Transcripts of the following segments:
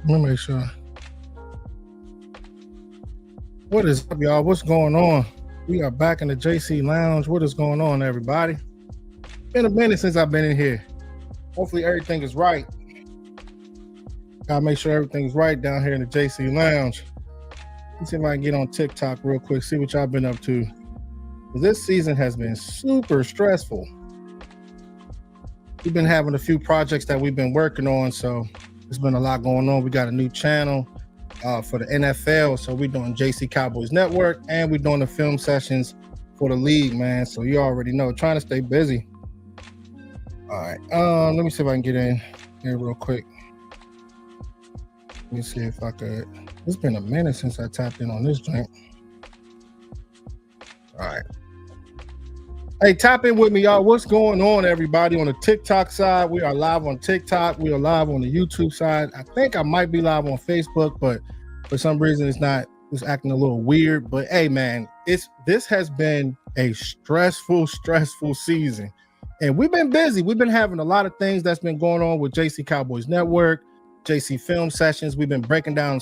Let me make sure. What is up, y'all? What's going on? We are back in the JC Lounge. What is going on, everybody? Been a minute since I've been in here. Hopefully everything is right. Gotta make sure everything's right down here in the JC Lounge. Let's see if I can get on TikTok real quick, see what y'all been up to. This season has been super stressful. We've been having a few projects that we've been working on, so there's been a lot going on. We got a new channel for the NFL, so we're doing JC Cowboys Network, and we're doing the film sessions for the league, man. So you already know, trying to stay busy. All right, let me see if I can get in here real quick. Let me see if I could. It's been a minute since I tapped in on this joint. All right. Hey, tap in with me, y'all. What's going on, everybody? On the TikTok side, we are live on TikTok. We are live on the YouTube side. I think I might be live on Facebook, but for some reason it's acting a little weird. But hey, man, this has been a stressful season. And we've been busy. We've been having a lot of things that's been going on with JC Cowboys Network, JC Film Sessions. We've been breaking down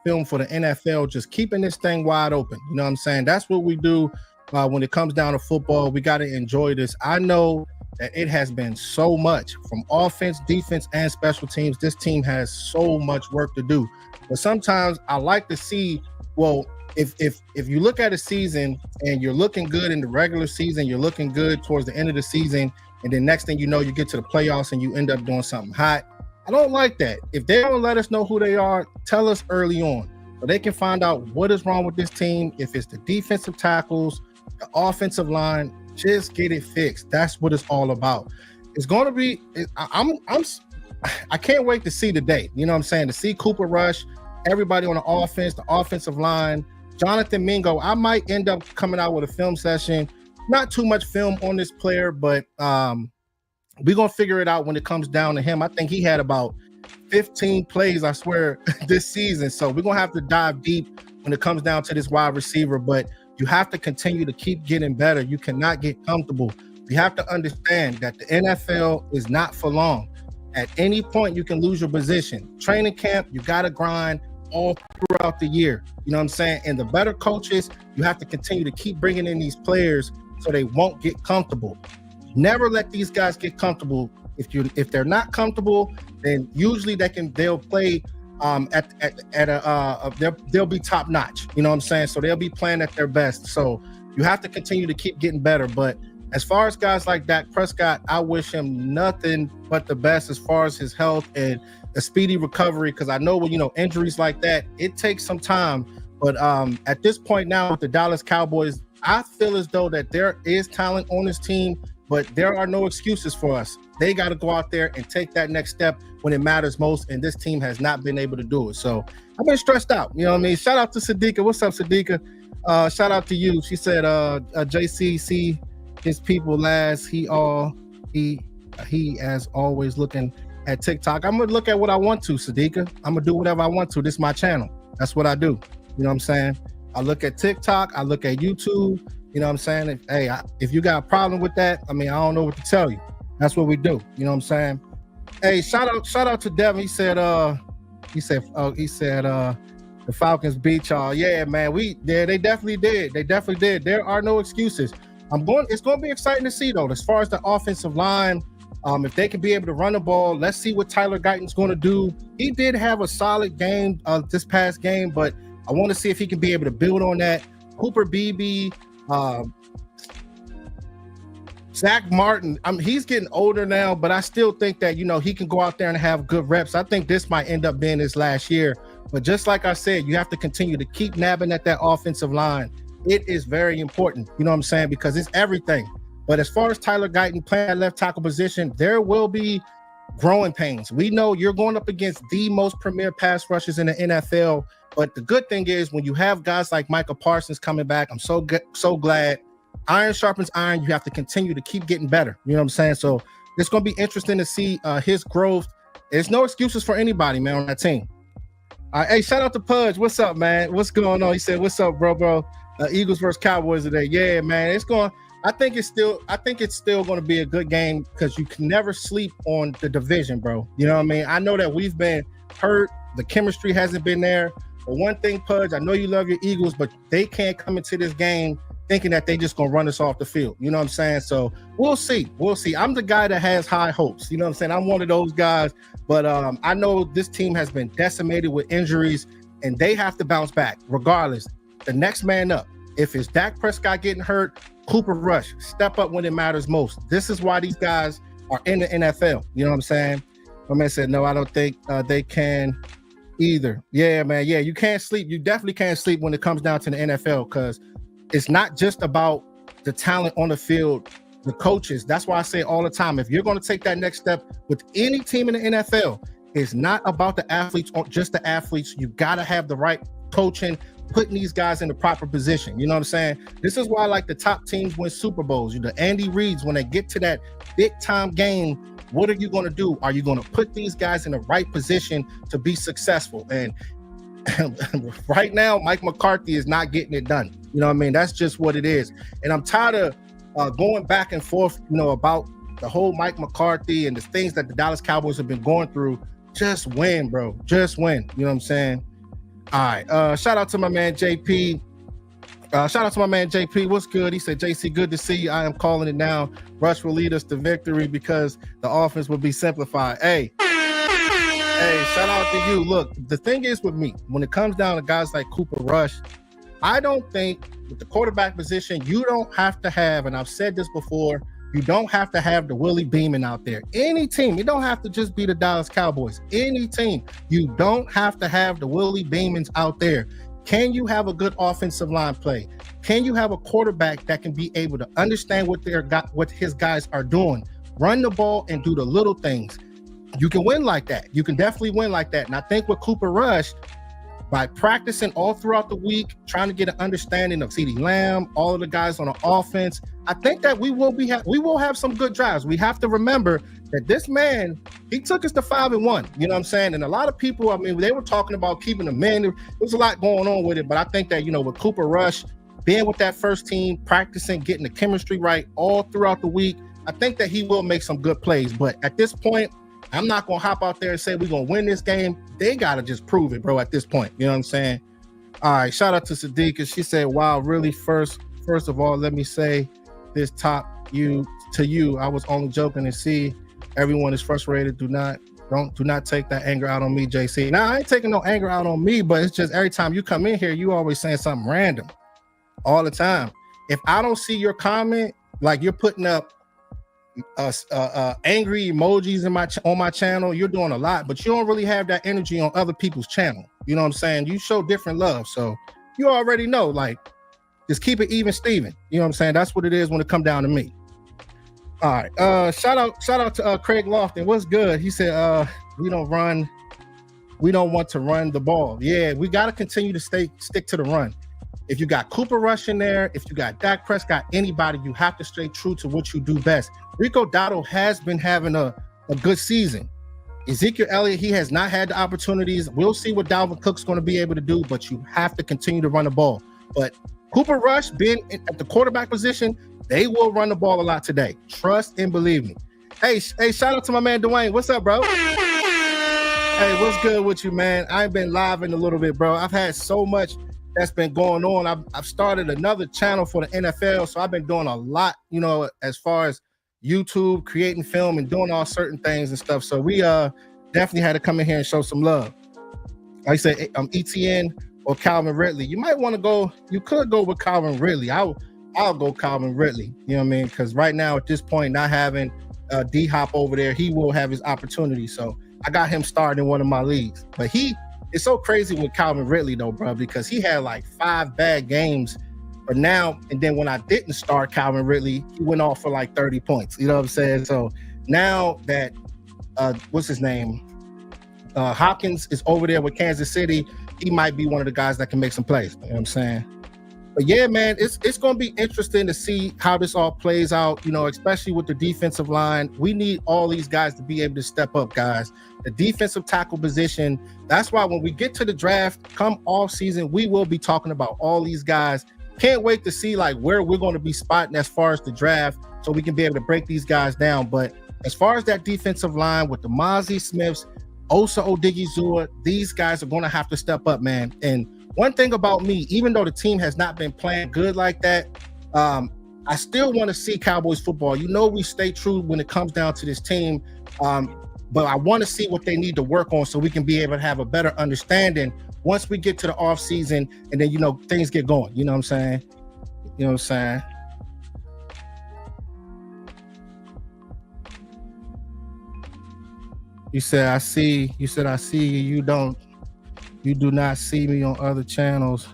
film for the NFL, just keeping this thing wide open. You know what I'm saying? That's what we do. When it comes down to football, we got to enjoy this. I know that it has been so much from offense, defense, and special teams. This team has so much work to do. But sometimes I like to see, well, if you look at a season and you're looking good in the regular season, you're looking good towards the end of the season, and then next thing you know, you get to the playoffs and you end up doing something hot. I don't like that. If they don't let us know who they are, tell us early on so they can find out what is wrong with this team. If it's the defensive tackles, the offensive line, just get it fixed. That's what it's all about. It's going to be. I can't wait to see the day. You know what I'm saying? To see Cooper Rush, everybody on the offense, the offensive line, Jonathan Mingo. I might end up coming out with a film session. Not too much film on this player, but we're gonna figure it out when it comes down to him. I think he had about 15 plays, I swear, this season. So we're gonna have to dive deep when it comes down to this wide receiver. But you have to continue to keep getting better. You cannot get comfortable. You have to understand that the NFL is not for long. At any point, you can lose your position. Training camp, you got to grind all throughout the year. You know what I'm saying? And the better coaches, you have to continue to keep bringing in these players so they won't get comfortable. Never let these guys get comfortable. If they're not comfortable, then usually they'll play they'll be top notch. You know what I'm saying? So they'll be playing at their best. So you have to continue to keep getting better. But as far as guys like Dak Prescott, I wish him nothing but the best as far as his health and a speedy recovery. Because I know injuries like that, it takes some time. But at this point now with the Dallas Cowboys, I feel as though that there is talent on this team, but there are no excuses for us. They got to go out there and take that next step when it matters most, and this team has not been able to do it. So I've been stressed out. You know what I mean? Shout out to Sadiqa. What's up, Sadiqa? Shout out to you. She said, JC, see his people last. He as always looking at TikTok. I'm going to look at what I want to, Sadiqa. I'm going to do whatever I want to. This is my channel. That's what I do. You know what I'm saying? I look at TikTok. I look at YouTube. You know what I'm saying? If you got a problem with that, I mean, I don't know what to tell you. That's what we do. You know what I'm saying? Hey, shout out to Devin. He said the Falcons beat y'all. Yeah, man. They definitely did. They definitely did. There are no excuses. It's going to be exciting to see though, as far as the offensive line. If they can be able to run the ball, let's see what Tyler Guyton's going to do. He did have a solid game this past game, but I want to see if he can be able to build on that. Cooper Beebe, Zach Martin, he's getting older now, but I still think that, he can go out there and have good reps. I think this might end up being his last year. But just like I said, you have to continue to keep nabbing at that offensive line. It is very important, you know what I'm saying, because it's everything. But as far as Tyler Guyton playing at left tackle position, there will be growing pains. We know you're going up against the most premier pass rushers in the NFL. But the good thing is when you have guys like Micah Parsons coming back, I'm so glad. Iron sharpens iron. You have to continue to keep getting better. You know what I'm saying? So it's going to be interesting to see his growth. There's no excuses for anybody, man, on that team. Hey, shout out to Pudge. What's up, man? What's going on? He said, "What's up, bro? Eagles versus Cowboys today." Yeah, man. I think it's still going to be a good game because you can never sleep on the division, bro. You know what I mean? I know that we've been hurt The chemistry hasn't been there. But one thing, Pudge, I know you love your Eagles, but they can't come into this game thinking that they just gonna run us off the field. You know what I'm saying? So we'll see. We'll see. I'm the guy that has high hopes. You know what I'm saying? I'm one of those guys. But I know this team has been decimated with injuries, and they have to bounce back regardless. The next man up. If it's Dak Prescott getting hurt, Cooper Rush, step up when it matters most. This is why these guys are in the NFL. You know what I'm saying? My man said, no, I don't think they can either. Yeah, man. Yeah, you can't sleep. You definitely can't sleep when it comes down to the NFL, because it's not just about the talent on the field, the coaches. That's why I say all the time, if you're going to take that next step with any team in the NFL, it's not about the athletes, or just the athletes. You got to have the right coaching, putting these guys in the proper position. You know what I'm saying? This is why, like, the top teams win Super Bowls. The Andy Reids, when they get to that big time game, what are you going to do? Are you going to put these guys in the right position to be successful? And right now, Mike McCarthy is not getting it done. You know what I mean? That's just what it is. And I'm tired of going back and forth, about the whole Mike McCarthy and the things that the Dallas Cowboys have been going through. Just win, bro. Just win. You know what I'm saying? All right. Shout out to my man JP. What's good? He said, JC, good to see you. I am calling it now. Rush will lead us to victory because the offense will be simplified. Hey, shout out to you. Look, the thing is with me, when it comes down to guys like Cooper Rush, I don't think with the quarterback position, you don't have to have, and I've said this before, you don't have to have the Willie Beeman out there. Any team, you don't have to just be the Dallas Cowboys. Any team, you don't have to have the Willie Beemans out there. Can you have a good offensive line play? Can you have a quarterback that can be able to understand what his guys are doing, run the ball and do the little things? You can win like that. You can definitely win like that. And I think with Cooper Rush, by practicing all throughout the week, trying to get an understanding of CeeDee Lamb, all of the guys on the offense, I think that we will have some good drives. We have to remember that this man, he took us to 5-1. You know what I'm saying? And a lot of people, I mean, they were talking about keeping them in. There was a lot going on with it, but I think that, with Cooper Rush being with that first team, practicing, getting the chemistry right all throughout the week, I think that he will make some good plays. But at this point, I'm not going to hop out there and say we're going to win this game. They got to just prove it, bro, at this point. You know what I'm saying? All right, shout out to Sadiqa. She said, wow, really, first of all, let me say this to you. I was only joking, and see, everyone is frustrated. Do not take that anger out on me, JC. Now, I ain't taking no anger out on me, but it's just every time you come in here, you always saying something random all the time. If I don't see your comment, like you're putting up angry emojis on my channel, you're doing a lot, but you don't really have that energy on other people's channel. You know what I'm saying? You show different love, so you already know, like, just keep it even, Steven. You know what I'm saying? That's what it is when it come down to me. All right. Shout out to Craig Lofton. What's good? He said, we don't want to run the ball. Yeah, we got to continue to stick to the run. If you got Cooper Rush in there, if you got Dak Prescott, anybody, you have to stay true to what you do best. Rico Dowdle has been having a good season. Ezekiel Elliott, he has not had the opportunities. We'll see what Dalvin Cook's going to be able to do, but you have to continue to run the ball. But Cooper Rush being at the quarterback position, they will run the ball a lot today. Trust and believe me. Hey, shout out to my man Dwayne. What's up, bro? Hey, what's good with you, man? I've been live in a little bit, bro. I've had so much that's been going on. I've started another channel for the NFL, so I've been doing a lot, as far as YouTube, creating film and doing all certain things and stuff. So we definitely had to come in here and show some love. Like I said, ETN or Calvin Ridley. You might want to go, you could go with Calvin Ridley. I'll go Calvin Ridley, you know what I mean? Because right now at this point, not having D-Hop over there, he will have his opportunity. So I got him starting in one of my leagues. But it's so crazy with Calvin Ridley though, bro, because he had like 5 bad games. But now, and then when I didn't start Calvin Ridley, he went off for like 30 points. You know what I'm saying? So now that, what's his name? Hopkins is over there with Kansas City, he might be one of the guys that can make some plays. You know what I'm saying? But yeah, man, it's going to be interesting to see how this all plays out, especially with the defensive line. We need all these guys to be able to step up, guys. The defensive tackle position, that's why when we get to the draft, come off season, we will be talking about all these guys. Can't wait to see like where we're going to be spotting as far as the draft so we can be able to break these guys down. But as far as that defensive line with the Mozzie Smiths, Osa Odigizua, these guys are going to have to step up, man. And one thing about me, even though the team has not been playing good like that, I still want to see Cowboys football. You know, we stay true when it comes down to this team, but I want to see what they need to work on so we can be able to have a better understanding once we get to the off season and then, you know, things get going. You know what I'm saying? You know what I'm saying? You said I see you. You do not see me on other channels.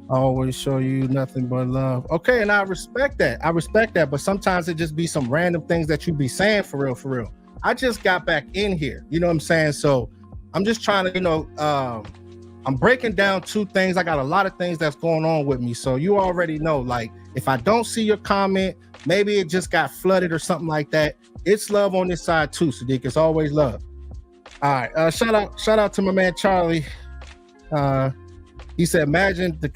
I always show you nothing but love. Okay, and I respect that. But sometimes it just be some random things that you be saying for real. I just got back in here. You know what I'm saying? So I'm just trying to, you know, I'm breaking down two things. I got a lot of things that's going on with me. So you already know, like, if I don't see your comment, maybe it just got flooded or something like that. It's love on this side too, Sadiq. It's always love. All right. Shout out to my man Charlie. He said, imagine the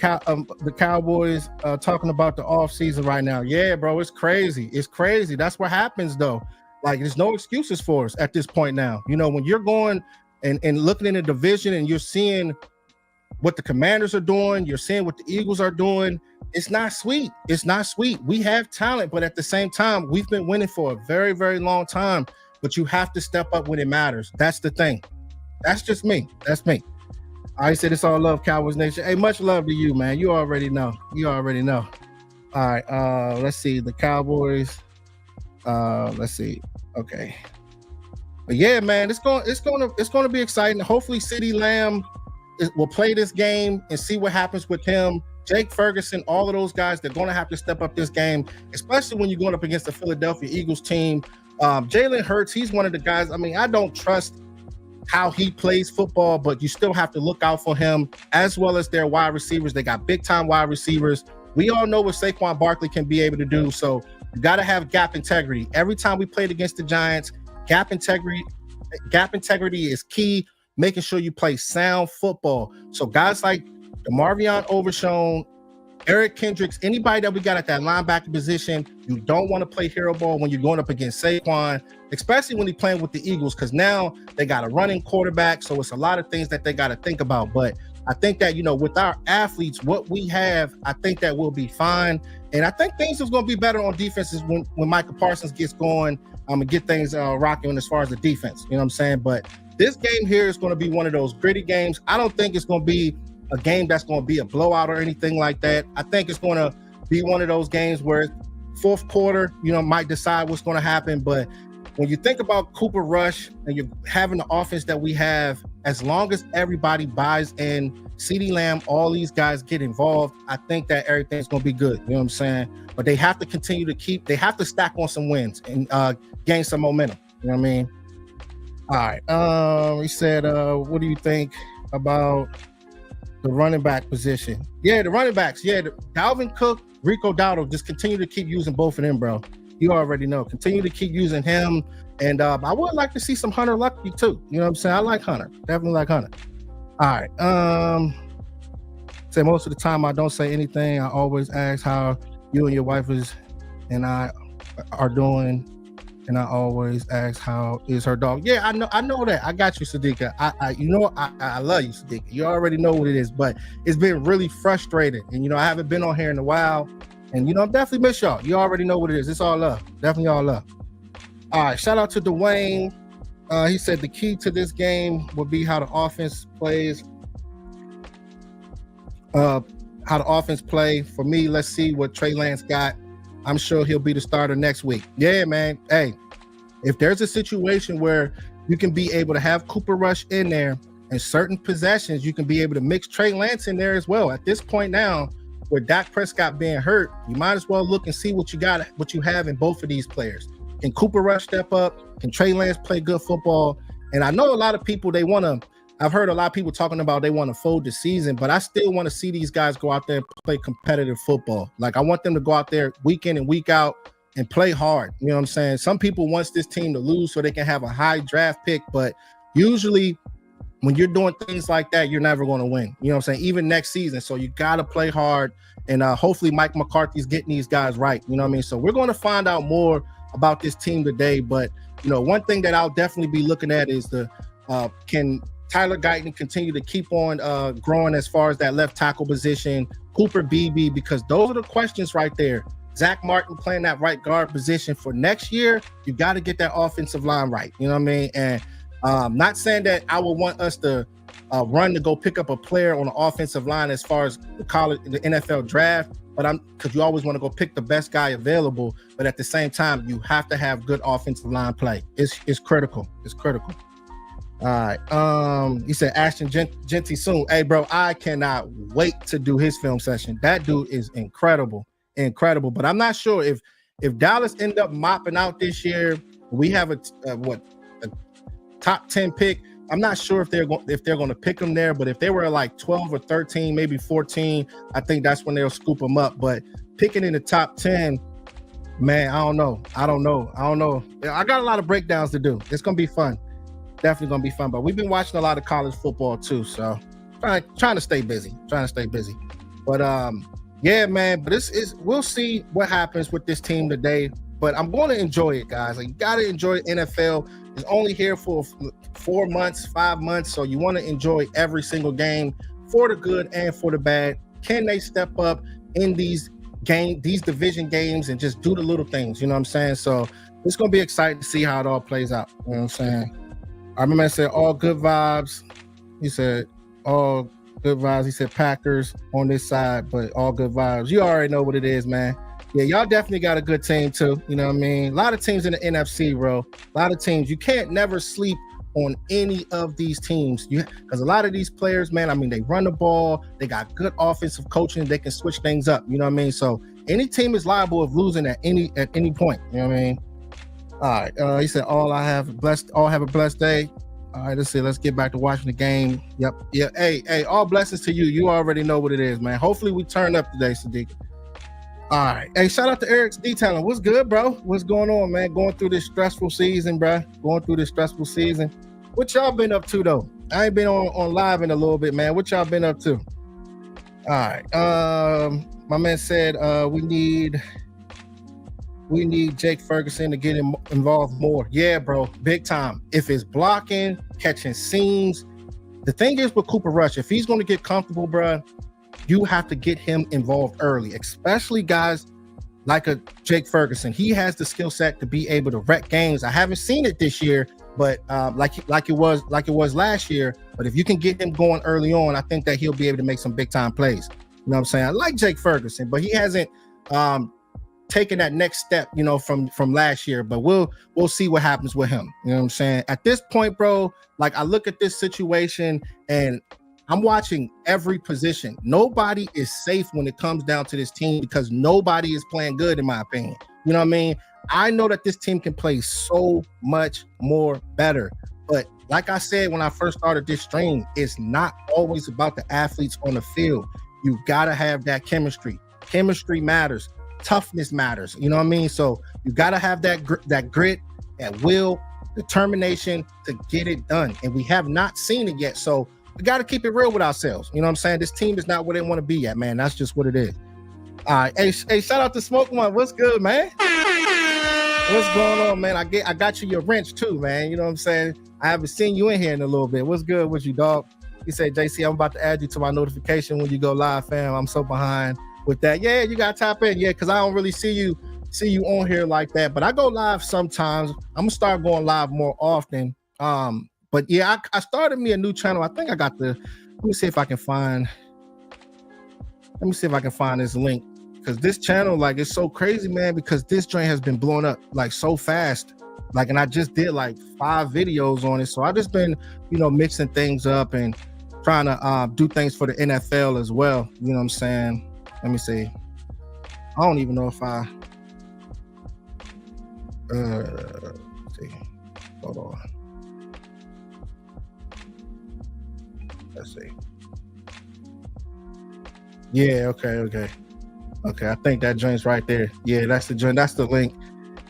Cowboys talking about the off season right now. Yeah, bro, it's crazy. It's crazy. That's what happens though. Like, there's no excuses for us at this point now. You know, when you're going and looking in the division and you're seeing what the Commanders are doing, you're seeing what the Eagles are doing, it's not sweet. It's not sweet. We have talent, but at the same time, we've been winning for a very, very long time. But you have to step up when it matters. That's the thing. That's just me. That's me. I said it's all love, Cowboys Nation. Hey, much love to you, man. You already know. All right. Let's see. The Cowboys. Let's see. Okay. But yeah, man, it's going to be exciting. Hopefully, CeeDee Lamb will play this game and see what happens with him. Jake Ferguson, all of those guys, they're going to have to step up this game, especially when you're going up against the Philadelphia Eagles team. Jalen Hurts, he's one of the guys. I mean, I don't trust how he plays football, but you still have to look out for him, as well as their wide receivers. They got big time wide receivers. We all know what Saquon Barkley can be able to do. So you got to have gap integrity. Every time we played against the Giants, gap integrity is key, making sure you play sound football. So guys like DeMarvion Overshown, Eric Kendricks, anybody that we got at that linebacker position, you don't want to play hero ball when you're going up against Saquon, especially when he's playing with the Eagles, because now they got a running quarterback. So it's a lot of things that they got to think about. But I think that, you know, with our athletes, what we have, I think that we'll be fine. And I think things is going to be better on defenses when Micah Parsons gets going and get things rocking as far as the defense. You know what I'm saying? But this game here is going to be one of those gritty games. I don't think it's going to be a game that's going to be a blowout or anything like that. I think it's going to be one of those games where fourth quarter, you know, might decide what's going to happen. But when you think about Cooper Rush and you're having the offense that we have, as long as everybody buys in, CeeDee Lamb, all these guys get involved, I think that everything's going to be good. You know what I'm saying? But they have to continue to they have to stack on some wins and gain some momentum. You know what I mean? All right. He said, what do you think about the running back position? Yeah, the running backs. Yeah, Dalvin Cook, Rico Dowdle, just continue to keep using both of them, bro. You already know. Continue to keep using him. And I would like to see some Hunter Lucky too. You know what I'm saying? I like Hunter. Definitely like Hunter. All right. Say most of the time I don't say anything. I always ask how you and your wife and I are doing. And I always ask how is her dog. Yeah, I know that. I got you, Sadiqa. I love you, Sadiqa. You already know what it is, but it's been really frustrating. And, you know, I haven't been on here in a while. And, you know, I definitely miss y'all. You already know what it is. It's all love. Definitely all love. All right, shout out to Dwayne. He said the key to this game would be how the offense plays. How the offense play. For me, let's see what Trey Lance got. I'm sure he'll be the starter next week. Yeah, man. Hey, if there's a situation where you can be able to have Cooper Rush in there and certain possessions, you can be able to mix Trey Lance in there as well. At this point now, with Dak Prescott being hurt, you might as well look and see what you have in both of these players. Can Cooper Rush step up? Can Trey Lance play good football? And I know a lot of people, I've heard a lot of people talking about they want to fold the season, but I still want to see these guys go out there and play competitive football. Like, I want them to go out there week in and week out and play hard. You know what I'm saying? Some people want this team to lose so they can have a high draft pick, but usually when you're doing things like that, you're never going to win. You know what I'm saying? Even next season. So you got to play hard, and hopefully Mike McCarthy's getting these guys right. You know what I mean? So we're going to find out more about this team today, but, you know, one thing that I'll definitely be looking at is the Can Tyler Guyton continue to keep on growing as far as that left tackle position? Cooper Beebe, because those are the questions right there. Zach Martin playing that right guard position for next year. You got to get that offensive line right. You know what I mean? And not saying that I would want us to run to go pick up a player on the offensive line as far as the NFL draft, but because you always want to go pick the best guy available. But at the same time, you have to have good offensive line play. It's critical. It's critical. All right. He said Ashton Genty soon. Hey, bro, I cannot wait to do his film session. That dude is incredible. But I'm not sure if Dallas end up mopping out this year. We have a top 10 pick. I'm not sure if they're going to pick him there, but if they were like 12 or 13, maybe 14, I think that's when they'll scoop him up. But picking in the top 10, man, I don't know. I got a lot of breakdowns to do. It's gonna be fun. Definitely gonna be fun. But we've been watching a lot of college football too, so trying to stay busy. But yeah, man. But we'll see what happens with this team today. But I'm going to enjoy it, guys. Like, you got to enjoy NFL. It's only here for 4 months, 5 months, so you want to enjoy every single game for the good and for the bad. Can they step up in these division games, and just do the little things? You know what I'm saying? So it's going to be exciting to see how it all plays out. You know what I'm saying? I remember I said all good vibes. He said all good vibes. He said Packers on this side, but all good vibes. You already know what it is, man. Yeah, y'all definitely got a good team too. You know what I mean? A lot of teams in the NFC, bro. A lot of teams. You can't never sleep on any of these teams. Because a lot of these players, man, I mean, they run the ball. They got good offensive coaching. They can switch things up. You know what I mean? So any team is liable of losing at any point. You know what I mean? All right. He said, all have a blessed day. All right, let's see. Let's get back to watching the game. Yep. Yeah. Hey, all blessings to you. You already know what it is, man. Hopefully we turn up today, Sadiq. All right. Hey, shout out to Eric's Detailing. What's good, bro? What's going on, man? Going through this stressful season, bro. What y'all been up to, though? I ain't been on live in a little bit, man. What y'all been up to? All right. My man said we need Jake Ferguson to get involved more. Yeah, bro. Big time. If it's blocking, catching seams. The thing is with Cooper Rush, if he's going to get comfortable, bro, you have to get him involved early, especially guys like a Jake Ferguson. He has the skill set to be able to wreck games. I haven't seen it this year, but like it was last year. But if you can get him going early on, I think that he'll be able to make some big time plays. You know what I'm saying? I like Jake Ferguson, but he hasn't taken that next step, you know, from last year. But we'll see what happens with him. You know what I'm saying? At this point, bro, like I look at this situation and I'm watching every position. Nobody is safe when it comes down to this team because nobody is playing good, in my opinion. You know what I mean? I know that this team can play so much more better. But like I said when I first started this stream, it's not always about the athletes on the field. You got to have that chemistry. Chemistry matters. Toughness matters. You know what I mean? So you got to have that grit, that will, determination to get it done. And we have not seen it yet. So we got to keep it real with ourselves. You know what I'm saying? This team is not where they want to be at, man. That's just what it is. All right. Hey, shout out to Smoke One. What's good, man? What's going on, man? I got you your wrench too, man. You know what I'm saying? I haven't seen you in here in a little bit. What's good with you, dog? He said, JC, I'm about to add you to my notification when you go live, fam. I'm so behind with that. Yeah, you got to tap in. Yeah, because I don't really see you on here like that. But I go live sometimes. I'm going to start going live more often. But yeah, I started me a new channel. I think I got let me see if I can find this link, because this channel, like, it's so crazy, man, because this joint has been blowing up like so fast. Like, and I just did like 5 videos on it. So I just been, you know, mixing things up and trying to do things for the NFL as well. You know what I'm saying? Let me see. I don't even know if let's see. Hold on. Let's see. Yeah, okay. I think that joint's right there. Yeah, that's the joint. That's the link.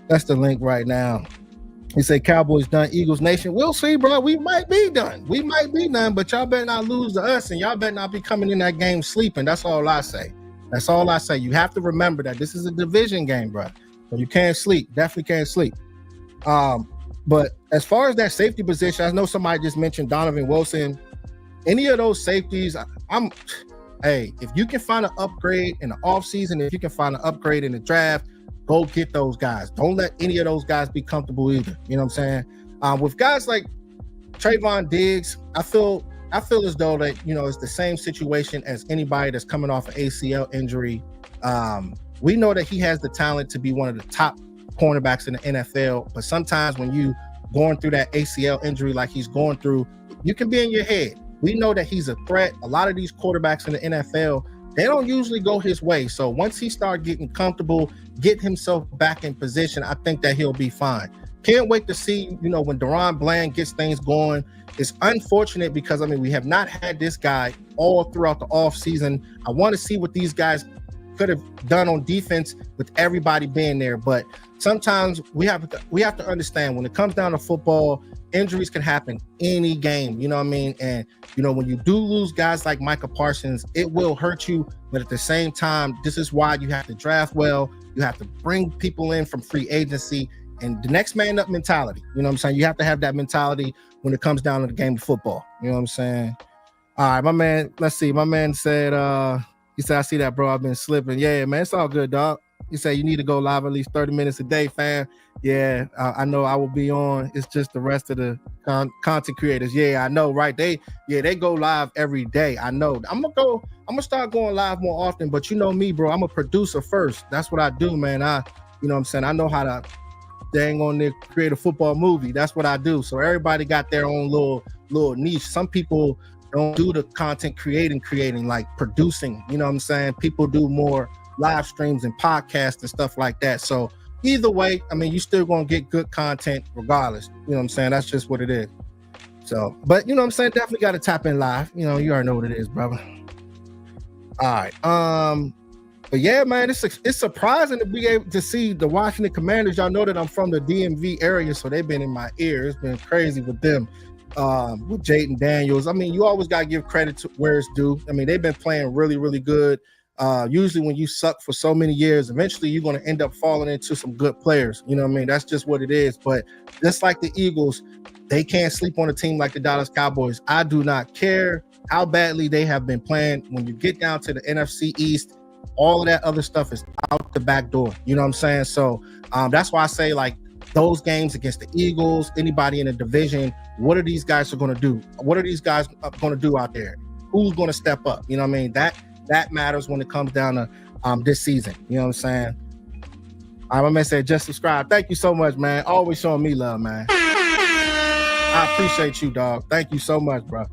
That's the link right now. He said Cowboys done, Eagles Nation. We'll see, bro. We might be done. But y'all better not lose to us, and y'all better not be coming in that game sleeping. That's all I say. You have to remember that this is a division game, bro. So you can't sleep. Definitely can't sleep. But as far as that safety position, I know somebody just mentioned Donovan Wilson. Any of those safeties, hey, if you can find an upgrade in the offseason, if you can find an upgrade in the draft, go get those guys. Don't let any of those guys be comfortable either. You know what I'm saying? With guys like Trayvon Diggs, I feel as though that, you know, it's the same situation as anybody that's coming off an ACL injury. We know that he has the talent to be one of the top cornerbacks in the NFL, but sometimes when you going through that ACL injury like he's going through, you can be in your head. We know that he's a threat. A lot of these quarterbacks in the NFL, they don't usually go his way. So once he starts getting comfortable, get himself back in position, I think that he'll be fine. Can't wait to see, you know, when Deron Bland gets things going. It's unfortunate because, I mean, we have not had this guy all throughout the offseason. I want to see what these guys could have done on defense with everybody being there. But sometimes we have to understand, when it comes down to football, injuries can happen any game, you know what I mean? And, you know, when you do lose guys like Micah Parsons, it will hurt you. But at the same time, this is why you have to draft well. You have to bring people in from free agency and the next man up mentality. You know what I'm saying? You have to have that mentality when it comes down to the game of football. You know what I'm saying? All right, my man, let's see. My man said, he said, I see that, bro. I've been slipping. Yeah, man, it's all good, dog. He said, you need to go live at least 30 minutes a day, fam. Yeah, I know I will be on. It's just the rest of the content creators. Yeah, I know, right? They go live every day. I know. I'm gonna start going live more often, but you know me, bro. I'm a producer first. That's what I do, man. You know what I'm saying? I know how to dang on there create a football movie. That's what I do. So everybody got their own little niche. Some people don't do the content creating like producing. You know what I'm saying? People do more live streams and podcasts and stuff like that. So either way, I mean, you still gonna get good content regardless. You know what I'm saying? That's just what it is. So, but you know what I'm saying? Definitely got to tap in live. You know, you already know what it is, brother. All right. But yeah, man, it's surprising to be able to see the Washington Commanders. Y'all know that I'm from the DMV area, so they've been in my ear. It's been crazy with them, with Jaden Daniels. I mean, you always got to give credit to where it's due. I mean, they've been playing really, really good. Usually when you suck for so many years, eventually you're going to end up falling into some good players. You know what I mean? That's just what it is. But just like the Eagles, they can't sleep on a team like the Dallas Cowboys. I do not care how badly they have been playing. When you get down to the NFC East, all of that other stuff is out the back door. You know what I'm saying? So that's why I say, like, those games against the Eagles, anybody in the division, what are these guys going to do? What are these guys going to do out there? Who's going to step up? You know what I mean? That matters when it comes down to this season. You know what I'm saying? All right, my man said, just subscribe. Thank you so much, man. Always showing me love, man. I appreciate you, dog. Thank you so much, bro.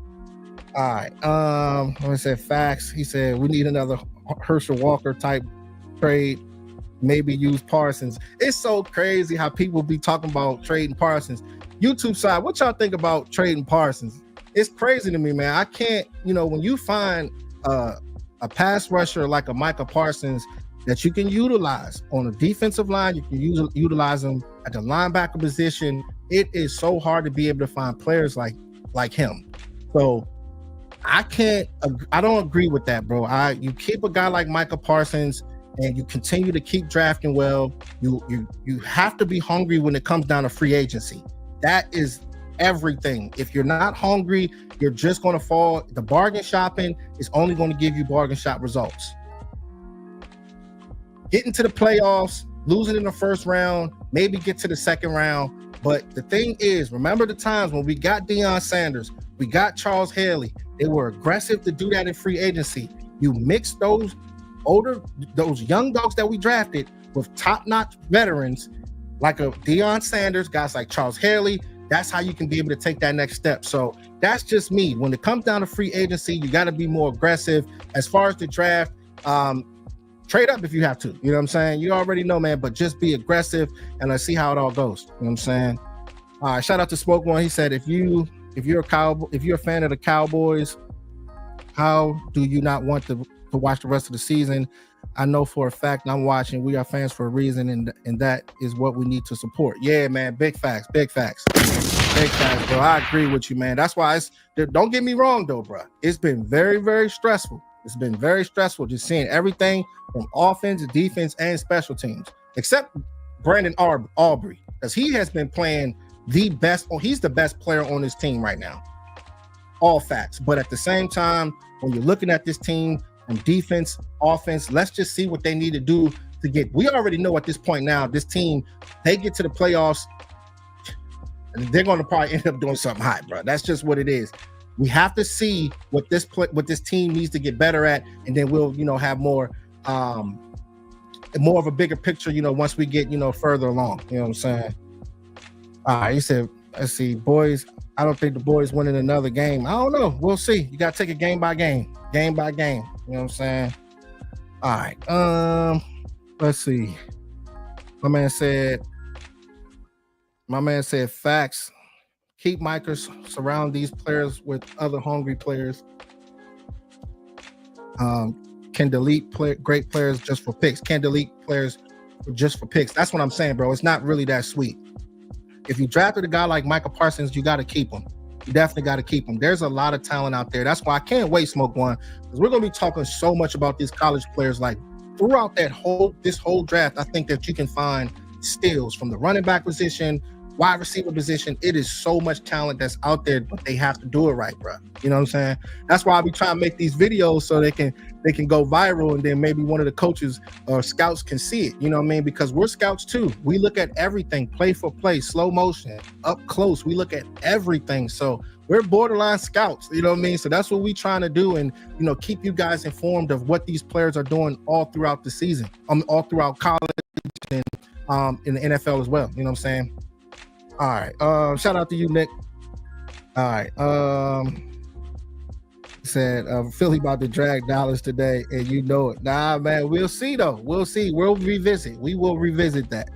All right. I said facts. He said we need another Herschel Walker type trade. Maybe use Parsons. It's so crazy how people be talking about trading Parsons. YouTube side, what y'all think about trading Parsons? It's crazy to me, man. I can't, you know, when you find a pass rusher like a Micah Parsons that you can utilize on a defensive line, you can utilize them at the linebacker position. It is so hard to be able to find players like him. So I don't agree with that, bro. You keep a guy like Micah Parsons and you continue to keep drafting well. You have to be hungry when it comes down to free agency. That is everything. If you're not hungry, you're just going to fall. The bargain shopping is only going to give you bargain shop results. Getting to the playoffs, losing in the first round, maybe get to the second round. But the thing is, remember the times when we got Deion Sanders, we got Charles Haley. They were aggressive to do that in free agency. You mix those young dogs that we drafted with top-notch veterans like a Deion Sanders, guys like Charles Haley. That's how you can be able to take that next step. So that's just me. When it comes down to free agency, you got to be more aggressive. As far as the draft, trade up if you have to. You know what I'm saying? You already know, man, but just be aggressive and let's see how it all goes. You know what I'm saying? All right, shout out to Smoke One. He said, if you're a fan of the Cowboys, how do you not want to watch the rest of the season? I know for a fact I'm watching. We are fans for a reason, and that is what we need to support. Yeah, man, big facts, bro. I agree with you, man. That's why don't get me wrong, though, bro. It's been very, very stressful. It's been very stressful just seeing everything from offense, defense, and special teams, except Brandon Aubrey, because he has been playing the best, or he's the best player on this team right now. All facts. But at the same time, when you're looking at this team from defense, offense, let's just see what they need to do to get. We already know at this point now, this team, they get to the playoffs, they're going to probably end up doing something hot, bro. That's just what it is. We have to see what this team needs to get better at, and then we'll, have more of a bigger picture, once we get, further along. You know what I'm saying? All right, he said, let's see, boys. I don't think the boys winning another game. I don't know. We'll see. You got to take it game by game. You know what I'm saying? All right. Let's see. My man said, facts. Keep Micah, surround these players with other hungry players. Can delete great players just for picks. Can delete players just for picks. That's what I'm saying, bro. It's not really that sweet. If you drafted a guy like Micah Parsons, you got to keep him. You definitely got to keep him. There's a lot of talent out there. That's why I can't wait, Smoke One, because we're going to be talking so much about these college players. Like throughout this whole draft, I think that you can find steals from the running back position, wide receiver position. It is so much talent that's out there, but they have to do it right, bro. You know what I'm saying? That's why I be trying to make these videos so they can go viral, and then maybe one of the coaches or scouts can see it. You know what I mean? Because we're scouts too. We look at everything, play for play, slow motion, up close. We look at everything. So we're borderline scouts. You know what I mean? So that's what we trying to do, and keep you guys informed of what these players are doing all throughout the season, all throughout college and in the NFL as well. You know what I'm saying? All right. Shout out to you, Nick. All right. Said Philly about to drag Dallas today, and you know it. Nah, man. We'll see though. We'll see. We'll revisit. We will revisit that.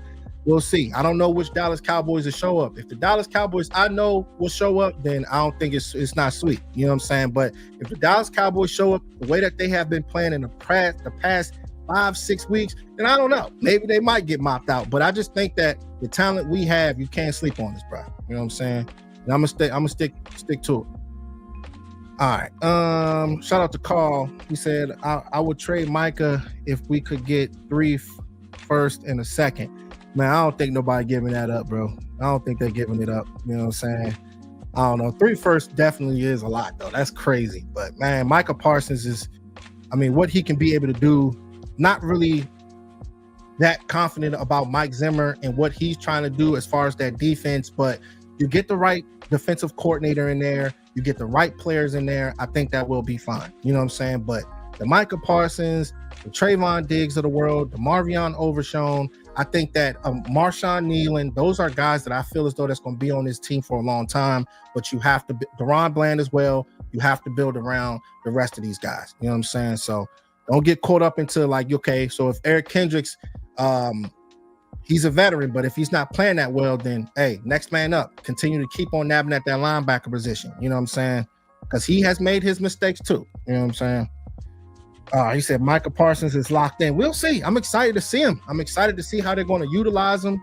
We'll see. I don't know which Dallas Cowboys will show up. If the Dallas Cowboys I know will show up, then I don't think it's not sweet. You know what I'm saying? But if the Dallas Cowboys show up the way that they have been playing in the past 5-6 weeks, then I don't know. Maybe they might get mopped out. But I just think that the talent we have, you can't sleep on this, bro. You know what I'm saying? And I'm gonna stick to it. All right. Shout out to Carl. He said, I would trade Micah if we could get 3 first and a second. Man, I don't think nobody giving that up, bro. I don't think they're giving it up. You know what I'm saying? I don't know. 3 first definitely is a lot, though. That's crazy. But man, Micah Parsons is, what he can be able to do, not really that confident about Mike Zimmer and what he's trying to do as far as that defense, but you get the right defensive coordinator in there, you get the right players in there, I think that will be fine. You know what I'm saying? But the Micah Parsons, the Trayvon Diggs of the world, the Marvion Overshown, I think that Marshawn Nealon, those are guys that I feel as though that's going to be on this team for a long time, but you have to, Deron Bland as well, you have to build around the rest of these guys. You know what I'm saying? So don't get caught up into like, okay, so if Eric Kendricks, he's a veteran, but if he's not playing that well, then hey, next man up. Continue to keep on nabbing at that linebacker position. You know what I'm saying? Because he has made his mistakes too. You know what I'm saying? He said Micah Parsons is locked in. We'll see. I'm excited to see him. I'm excited to see how they're going to utilize him,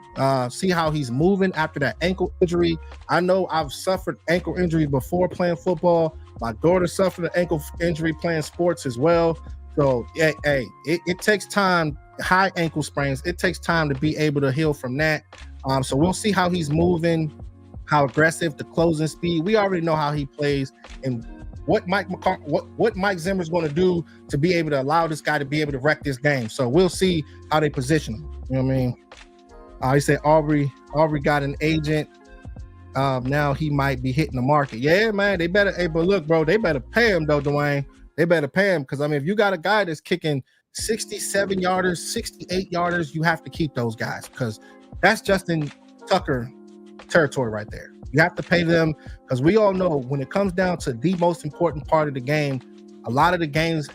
see how he's moving after that ankle injury. I know I've suffered ankle injury before playing football. My daughter suffered an ankle injury playing sports as well. So, it takes time. High ankle sprains, it takes time to be able to heal from that. So we'll see how he's moving, how aggressive, the closing speed. We already know how he plays and what Mike Zimmer's going to do to be able to allow this guy to be able to wreck this game. So we'll see how they position him. You know what I mean? He said Aubrey got an agent. Now he might be hitting the market. Yeah, man, they better. Hey, but look, bro, they better pay him though, Dwayne. They better pay him because if you got a guy that's kicking 67 yarders, 68 yarders, you have to keep those guys because that's Justin Tucker territory right there. You have to pay them because we all know when it comes down to the most important part of the game, a lot of the games,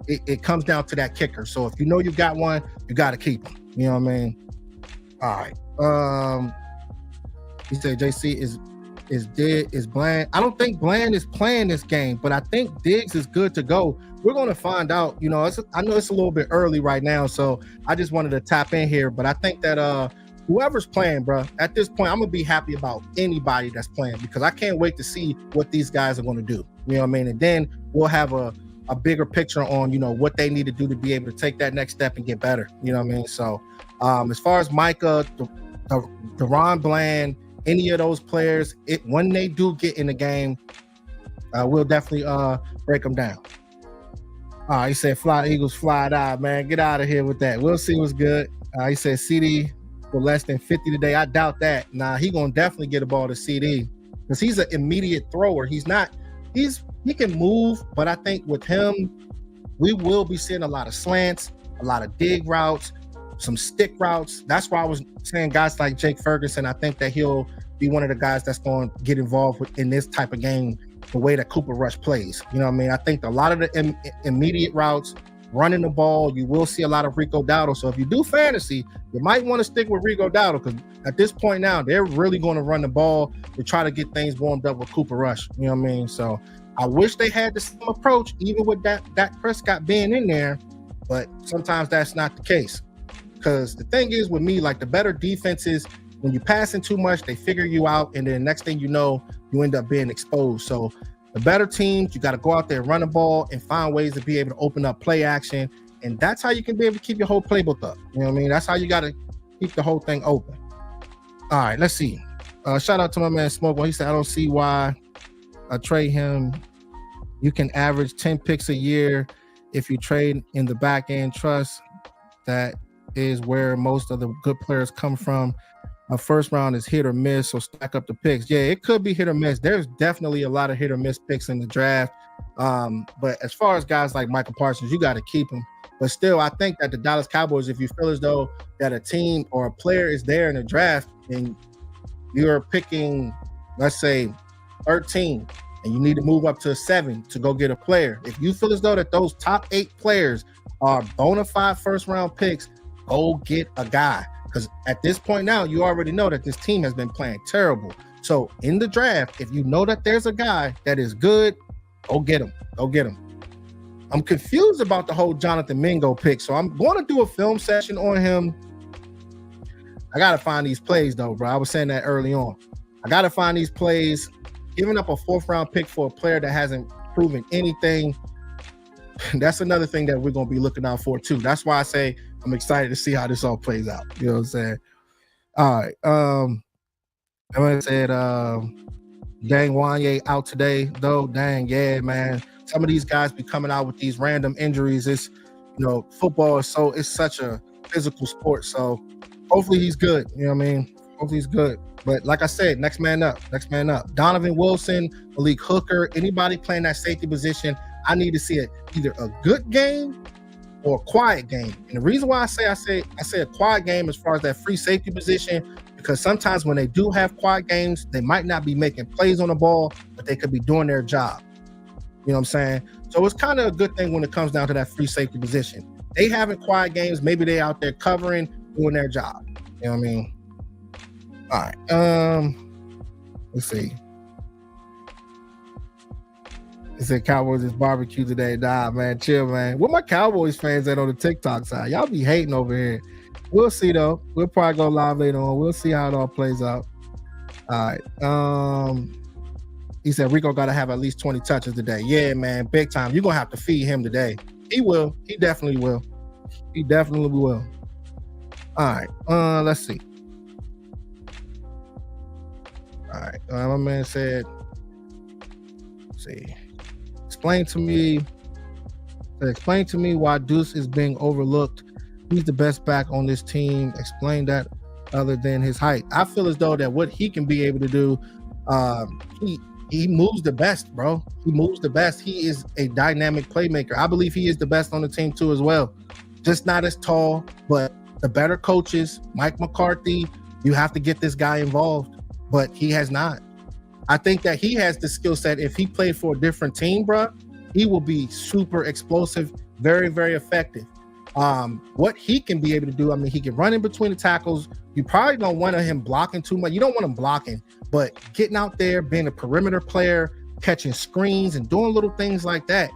it comes down to that kicker. So if you know you got one, you got to keep him. You know what I mean? All right. He said JC is Bland. I don't think Bland is playing this game, but I think Diggs is good to go. We're going to find out. I know it's a little bit early right now, so I just wanted to tap in here. But I think that whoever's playing, bro, at this point, I'm going to be happy about anybody that's playing because I can't wait to see what these guys are going to do. You know what I mean? And then we'll have a bigger picture on, what they need to do to be able to take that next step and get better. You know what I mean? So as far as Micah, Deron Bland, any of those players, when they do get in the game, we'll definitely break them down. He said, "Fly Eagles, fly out, man. Get out of here with that. We'll see what's good." He said, "CD for less than 50 today." I doubt that. Nah, he gonna definitely get a ball to CD because he's an immediate thrower. He can move, but I think with him, we will be seeing a lot of slants, a lot of dig routes, some stick routes. That's why I was saying guys like Jake Ferguson. I think that he'll be one of the guys that's going to get involved in this type of game, the way that Cooper Rush plays. You know what I mean? I think a lot of the immediate routes, running the ball, you will see a lot of Rico Dowdle. So if you do fantasy, you might want to stick with Rico Dowdle because at this point now, they're really going to run the ball to try to get things warmed up with Cooper Rush. You know what I mean? So I wish they had the same approach, even with Dak Prescott being in there, but sometimes that's not the case. Because the thing is with me, like the better defenses, when you pass in too much, they figure you out, and then next thing you know, you end up being exposed. So the better teams, you got to go out there, run the ball, and find ways to be able to open up play action, and that's how you can be able to keep your whole playbook up. You know what I mean? That's how you got to keep the whole thing open. All right, let's see. Shout out to my man Smoke. He said, "I don't see why I trade him. You can average 10 picks a year if you trade in the back end. Trust that is where most of the good players come from. A first round is hit or miss, so stack up the picks." Yeah, it could be hit or miss. There's definitely a lot of hit or miss picks in the draft. But as far as guys like Michael Parsons, you got to keep him. But still, I think that the Dallas Cowboys, if you feel as though that a team or a player is there in the draft and you're picking, let's say, 13, and you need to move up to 7 to go get a player. If you feel as though that those top 8 players are bona fide first round picks, go get a guy. Because at this point now, you already know that this team has been playing terrible. So in the draft, if you know that there's a guy that is good, go get him. Go get him. I'm confused about the whole Jonathan Mingo pick, so I'm going to do a film session on him. I got to find these plays, though, bro. I was saying that early on. I got to find these plays. Giving up a 4th round pick for a player that hasn't proven anything, that's another thing that we're going to be looking out for, too. That's why I say I'm excited to see how this all plays out. You know what I'm saying? All right. I said, dang, Wanye out today, though. Dang, yeah, man. Some of these guys be coming out with these random injuries. It's, football is it's such a physical sport. So hopefully he's good. You know what I mean? Hopefully he's good. But like I said, next man up. Donovan Wilson, Malik Hooker, anybody playing that safety position, I need to see either a good game or a quiet game. And the reason why I say a quiet game as far as that free safety position, because sometimes when they do have quiet games, they might not be making plays on the ball, but they could be doing their job. You know what I'm saying? So it's kind of a good thing when it comes down to that free safety position. They having quiet games, maybe they out there covering, doing their job. You know what I mean? All right. Let's see. It said Cowboys is barbecue today. Nah, man, chill, man. Where my Cowboys fans at on the TikTok side? Y'all be hating over here. We'll see though. We'll probably go live later on. We'll see how it all plays out. All right. He said Rico got to have at least 20 touches today. Yeah, man, big time. You're gonna have to feed him today. He will. He definitely will. He definitely will. All right. Let's see. All right. My man said, let's see. Explain to me why Deuce is being overlooked. He's the best back on this team. Explain that other than his height. I feel as though that what he can be able to do, he moves the best, bro. He moves the best. He is a dynamic playmaker. I believe he is the best on the team too as well. Just not as tall, but the better coaches, Mike McCarthy, you have to get this guy involved, but he has not. I think that he has the skill set. If he played for a different team, bro, he will be super explosive, very, very effective. What he can be able to do, I mean, he can run in between the tackles. You probably don't want him blocking too much. You don't want him blocking, but getting out there, being a perimeter player, catching screens and doing little things like that.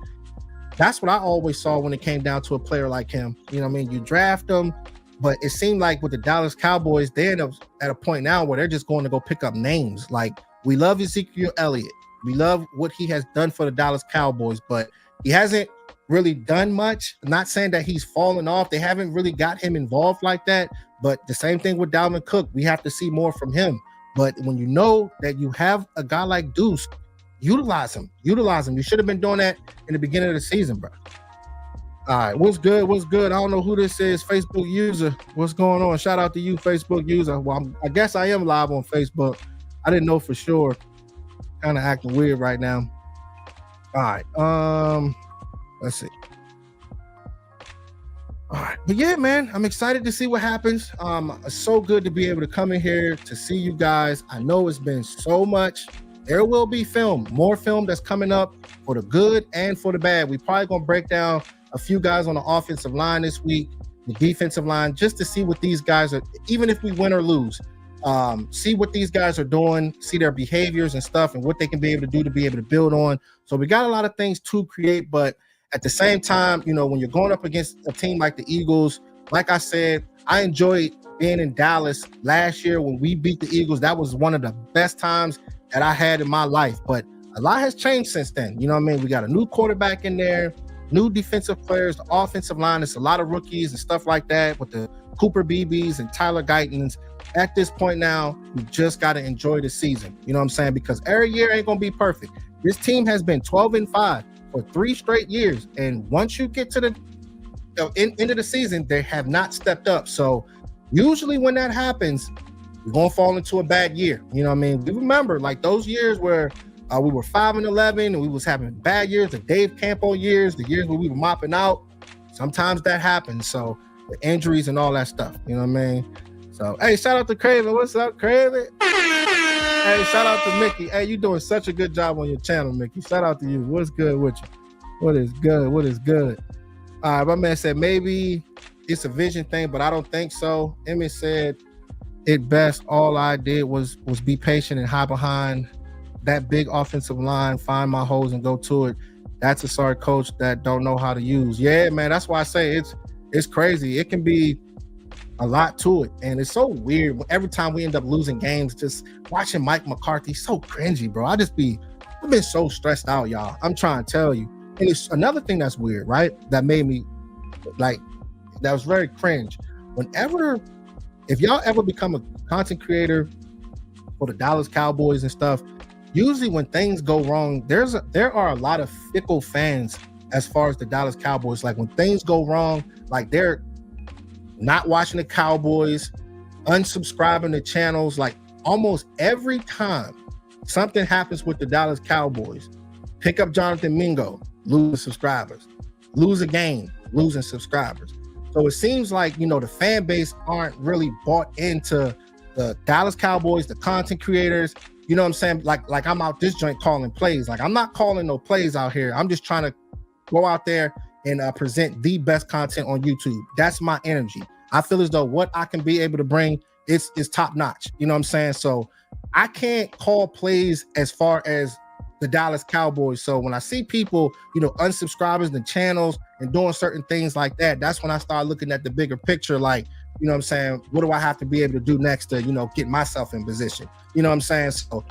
That's what I always saw when it came down to a player like him. You know what I mean? You draft him, but it seemed like with the Dallas Cowboys, they're at a point now where they're just going to go pick up names. Like, we love Ezekiel Elliott. We love what he has done for the Dallas Cowboys, but he hasn't really done much. I'm not saying that he's fallen off. They haven't really got him involved like that, but the same thing with Dalvin Cook. We have to see more from him. But when you know that you have a guy like Deuce, utilize him. You should have been doing that in the beginning of the season, bro. All right, what's good? I don't know who this is. Facebook user, what's going on? Shout out to you, Facebook user. Well, I guess I am live on Facebook. I didn't know for sure. Kind of acting weird right now. All right, let's see. All right, but yeah, man, I'm excited to see what happens. It's so good to be able to come in here to see you guys. I know it's been so much. There will be more film that's coming up for the good and for the bad. We probably gonna break down a few guys on the offensive line this week, the defensive line, just to see what these guys are, even if we win or lose, see what these guys are doing, see their behaviors and stuff and what they can be able to do to be able to build on. So we got a lot of things to create, but at the same time, you know, when you're going up against a team like the Eagles, like I said, I enjoyed being in Dallas last year when we beat the Eagles. That was one of the best times that I had in my life, but a lot has changed since then. You know what I mean? We got a new quarterback in there, new defensive players, the offensive line, it's a lot of rookies and stuff like that with the Cooper Beebes and Tyler Guytons. At this point now, we just got to enjoy the season. You know what I'm saying? Because every year ain't going to be perfect. This team has been 12-5 for 3 straight years. And once you get to the end of the season, they have not stepped up. So usually when that happens, we're going to fall into a bad year. You know what I mean? We remember like those years where we were 5-11 and we was having bad years, the Dave Campo years, the years where we were mopping out. Sometimes that happens. So the injuries and all that stuff, you know what I mean? So, hey, shout out to Craven. What's up, Craven? Hey, shout out to Mickey. Hey, you doing such a good job on your channel, Mickey. Shout out to you. What's good with you? What is good? All right, my man said maybe it's a vision thing, but I don't think so. Emmett said it best. All I did was be patient and hide behind that big offensive line, find my holes and go to it. That's a sorry coach that don't know how to use. Yeah, man, that's why I say it's crazy. It can be a lot to it, and it's so weird. Every time we end up losing games, just watching Mike McCarthy, so cringy, bro. I've been so stressed out, y'all. I'm trying to tell you. And it's another thing that's weird, right? That made me that was very cringe. If y'all ever become a content creator for the Dallas Cowboys and stuff, usually when things go wrong, there are a lot of fickle fans as far as the Dallas Cowboys. Like when things go wrong, like they're not watching the Cowboys, unsubscribing to channels. Like almost every time something happens with the Dallas Cowboys, pick up Jonathan Mingo, lose subscribers, lose a game, losing subscribers. So it seems like, you know, the fan base aren't really bought into the Dallas Cowboys, the content creators. You know what I'm saying? Like I'm out this joint calling plays. Like I'm not calling no plays out here. I'm just trying to go out there and present the best content on YouTube. That's my energy. I feel as though what I can be able to bring is top notch. You know what I'm saying? So I can't call plays as far as the Dallas Cowboys. So when I see people, you know, unsubscribers the channels and doing certain things like that, that's when I start looking at the bigger picture. Like, you know what I'm saying? What do I have to be able to do next to, you know, get myself in position? You know what I'm saying? So,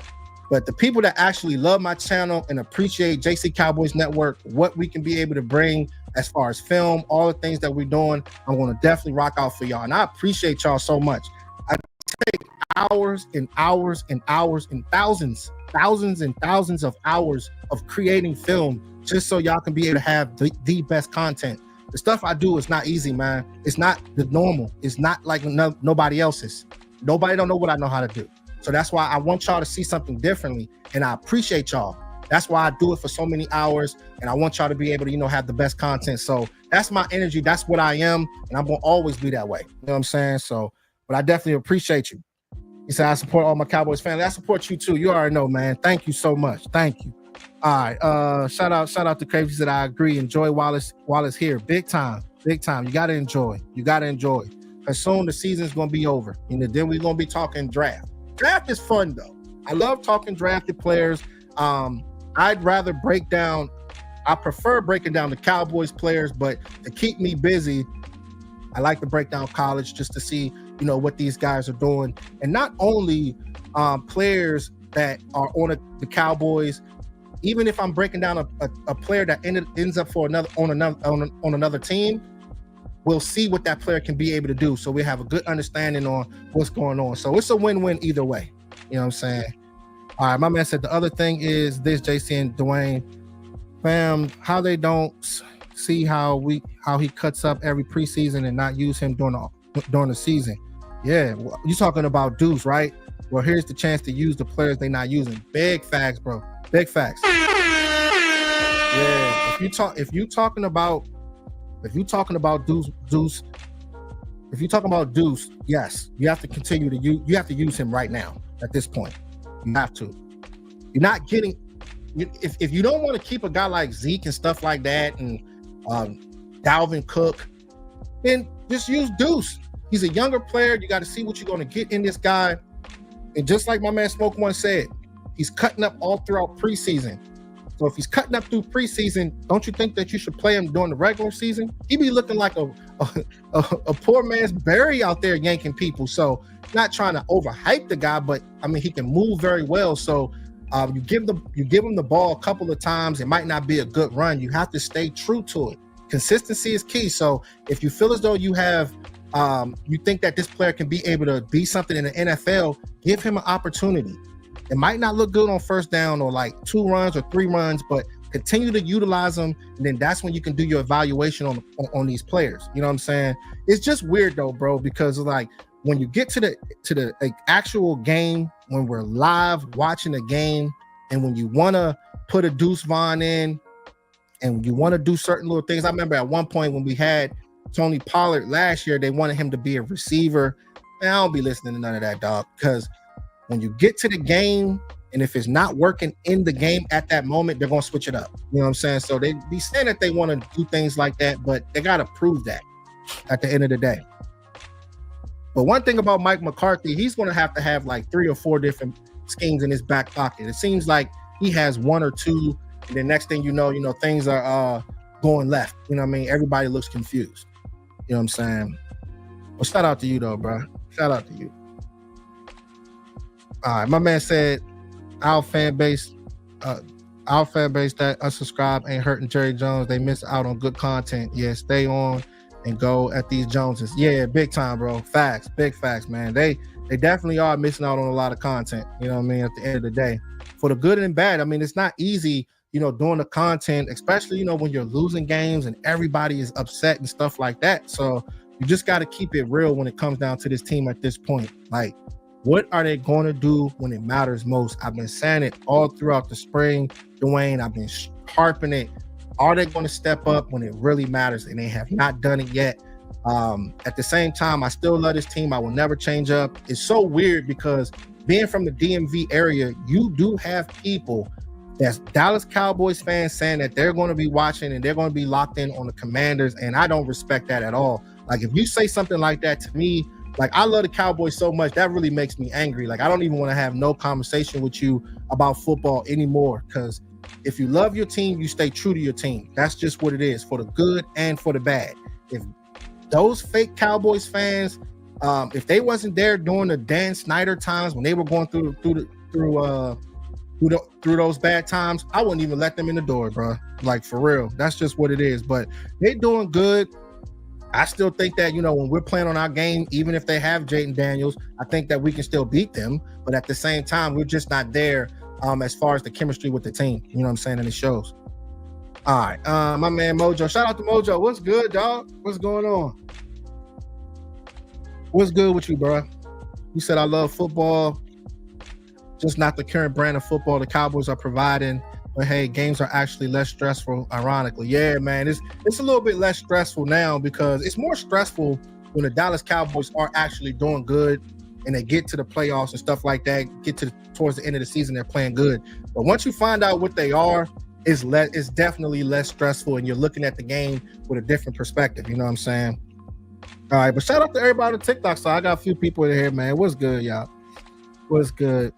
but the people that actually love my channel and appreciate JC Cowboys Network, what we can be able to bring as far as film, all the things that we're doing, I'm going to definitely rock out for y'all. And I appreciate y'all so much. I take hours and hours and hours and thousands and thousands of hours of creating film just so y'all can be able to have the best content. The stuff I do is not easy, man. It's not the normal. It's not like nobody else's. Nobody don't know what I know how to do. So that's why I want y'all to see something differently. And I appreciate y'all. That's why I do it for so many hours. And I want y'all to be able to, you know, have the best content. So that's my energy. That's what I am. And I'm going to always be that way. You know what I'm saying? So, but I definitely appreciate you. He said, I support all my Cowboys family. I support you too. You already know, man. Thank you so much. Thank you. All right. Shout out to Crazy that I agree. Enjoy while it's here. Big time. You got to enjoy. Because soon the season's going to be over. And then we're going to be talking draft. Draft is fun though. I love talking drafted players. I prefer breaking down the Cowboys players, but to keep me busy, I like to break down college just to see, you know, what these guys are doing. And not only players that are on the Cowboys, even if I'm breaking down a player that ends up on another team, we'll see what that player can be able to do. So we have a good understanding on what's going on. So it's a win-win either way. You know what I'm saying? All right, my man said the other thing is this, JC and Dwayne, fam, how they don't see how he cuts up every preseason and not use him during the season. Yeah, well, you talking about Deuce, right? Well, here's the chance to use the players they not using. Big facts, bro. Big facts. Yeah, if you talking about Deuce, if you're talking about Deuce, yes, you have to continue to you have to use him right now at this point. You have to. You're not getting if you don't want to keep a guy like Zeke and stuff like that and Dalvin Cook, then just use Deuce. He's a younger player. You got to see what you're going to get in this guy. And just like my man Smoke One said, he's cutting up all throughout preseason. So if he's cutting up through preseason, don't you think that you should play him during the regular season? He be looking like a poor man's Barry out there yanking people. So not trying to overhype the guy, but I mean he can move very well. So you give him the ball a couple of times. It might not be a good run. You have to stay true to it. Consistency is key. So if you feel as though you have you think that this player can be able to be something in the NFL, give him an opportunity. It might not look good on first down or like 2 runs or 3 runs, but continue to utilize them, and then that's when you can do your evaluation on these players. You know what I'm saying? It's just weird though, bro, because like when you get to the actual game, when we're live watching the game, and when you want to put a Deuce Vaughn in, and you want to do certain little things. I remember at one point when we had Tony Pollard last year, they wanted him to be a receiver. Man, I don't be listening to none of that, dog, because when you get to the game, and if it's not working in the game at that moment, they're going to switch it up. You know what I'm saying? So they be saying that they want to do things like that, but they got to prove that at the end of the day. But one thing about Mike McCarthy, he's going to have like 3 or 4 different schemes in his back pocket. It seems like he has 1 or 2, and the next thing you know, things are going left. You know what I mean? Everybody looks confused. You know what I'm saying? Well, shout out to you though, bro. Shout out to you. All right, my man said our fan base that unsubscribe ain't hurting Jerry Jones. They miss out on good content. Yeah, stay on and go at these Joneses. Yeah, big time, bro. Facts, big facts, man. They definitely are missing out on a lot of content. You know what I mean? At the end of the day, for the good and bad. I mean, it's not easy, doing the content, especially, when you're losing games and everybody is upset and stuff like that. So you just got to keep it real when it comes down to this team at this point. Like, what are they going to do when it matters most? I've been saying it all throughout the spring, Dwayne. I've been harping it. Are they going to step up when it really matters? And they have not done it yet. At the same time, I still love this team. I will never change up. It's so weird because being from the DMV area, you do have people that's Dallas Cowboys fans saying that they're going to be watching and they're going to be locked in on the Commanders. And I don't respect that at all. Like, if you say something like that to me, like, I love the Cowboys so much, that really makes me angry. Like, I don't even want to have no conversation with you about football anymore, because if you love your team, you stay true to your team. That's just what it is, for the good and for the bad. If those fake Cowboys fans, if they wasn't there during the Dan Snyder times when they were going through those bad times, I wouldn't even let them in the door, bro. Like, for real. That's just what it is. But they doing good. I still think that, when we're playing on our game, even if they have Jaden Daniels, I think that we can still beat them. But at the same time, we're just not there as far as the chemistry with the team. You know what I'm saying? And it shows. All right. My man Mojo. Shout out to Mojo. What's good, dog? What's going on? What's good with you, bro? You said, I love football, just not the current brand of football the Cowboys are providing. But hey, games are actually less stressful, ironically. Yeah, man, it's a little bit less stressful now, because it's more stressful when the Dallas Cowboys are actually doing good and they get to the playoffs and stuff like that, towards the end of the season, they're playing good. But once you find out what they are, it's definitely less stressful, and you're looking at the game with a different perspective. You know what I'm saying? All right, but shout out to everybody on the TikTok side. I got a few people in here, man. What's good, y'all? What's good?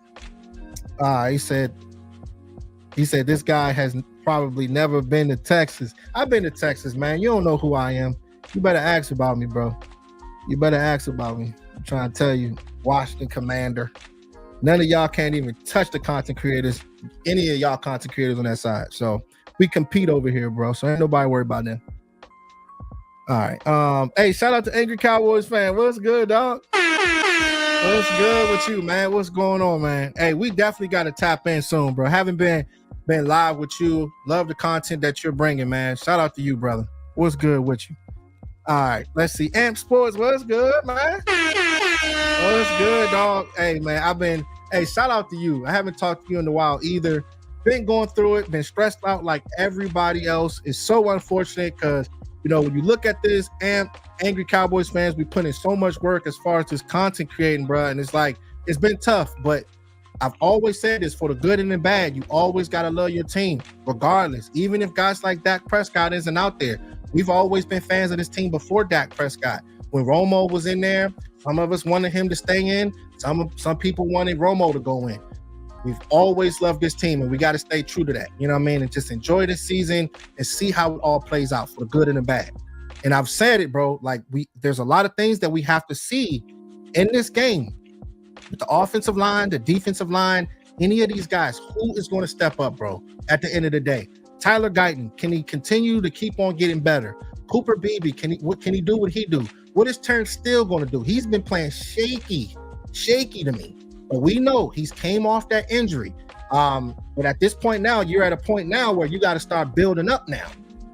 He said this guy has probably never been to Texas. I've been to Texas, man. You don't know who I am. You better ask about me, bro. You better ask about me. I'm trying to tell you, Washington Commander. None of y'all can't even touch the content creators, any of y'all content creators on that side. So we compete over here, bro. So ain't nobody worried about them. All right. Hey, shout out to Angry Cowboys fan. What's good, dog? What's good with you, man? What's going on, man? Hey, we definitely got to tap in soon, bro. Haven't been live with you. Love the content that you're bringing, man. Shout out to you, brother. What's good with you? All right, let's see. Amp Sports, what's good, man? What's good, dog? Hey, man, shout out to you. I haven't talked to you in a while either. Been going through it, been stressed out like everybody else. It's so unfortunate because, when you look at this, Angry Cowboys fans, we put in so much work as far as this content creating, bro. And it's like, it's been tough, but I've always said this, for the good and the bad, you always got to love your team, regardless. Even if guys like Dak Prescott isn't out there. We've always been fans of this team before Dak Prescott. When Romo was in there, some of us wanted him to stay in. Some people wanted Romo to go in. We've always loved this team, and we got to stay true to that. You know what I mean? And just enjoy this season and see how it all plays out, for the good and the bad. And I've said it, bro. Like, there's a lot of things that we have to see in this game. With the offensive line, the defensive line, any of these guys, who is going to step up, bro, at the end of the day? Tyler Guyton, can he continue to keep on getting better? Cooper Beebe, what can he do what he do? What is Turnstill going to do? He's been playing shaky to me. But we know he's came off that injury. But at this point now, you're at a point now where you got to start building up now.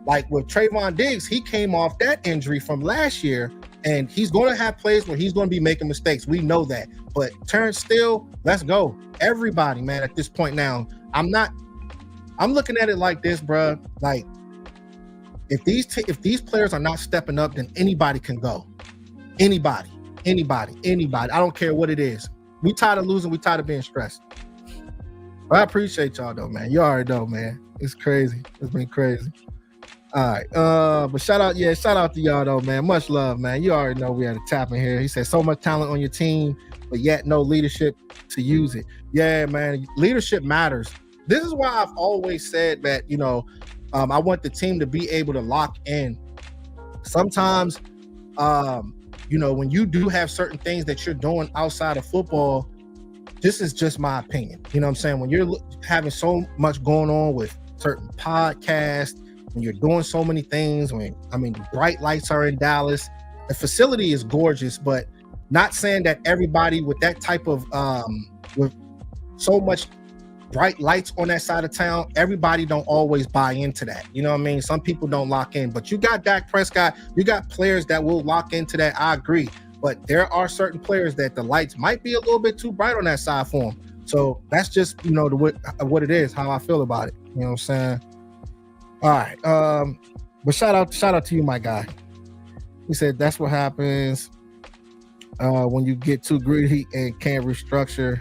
Like with Trayvon Diggs, he came off that injury from last year, and he's going to have plays where he's going to be making mistakes. We know that. But Turnstill, let's go. Everybody, man, at this point now, I'm looking at it like this, bro. Like, if these players are not stepping up, then anybody can go. Anybody. I don't care what it is. We tired of losing. We tired of being stressed. But I appreciate y'all, though, man. You already know, man. It's crazy. It's been crazy. All right. But shout out to y'all, though, man. Much love, man. You already know we had a tap in here. He said, so much talent on your team, but yet no leadership to use it. Yeah, man. Leadership matters. This is why I've always said that, I want the team to be able to lock in. Sometimes, when you do have certain things that you're doing outside of football, this is just my opinion. You know what I'm saying? When you're having so much going on with certain podcasts, when you're doing so many things, the bright lights are in Dallas. The facility is gorgeous, but not saying that everybody with that type of, with so much bright lights on that side of town, everybody don't always buy into that. You know what I mean? Some people don't lock in, but you got Dak Prescott, you got players that will lock into that. I agree, but there are certain players that the lights might be a little bit too bright on that side for them. So that's just, what it is, how I feel about it. You know what I'm saying? All right. But shout out to you, my guy. He said that's what happens when you get too greedy and can't restructure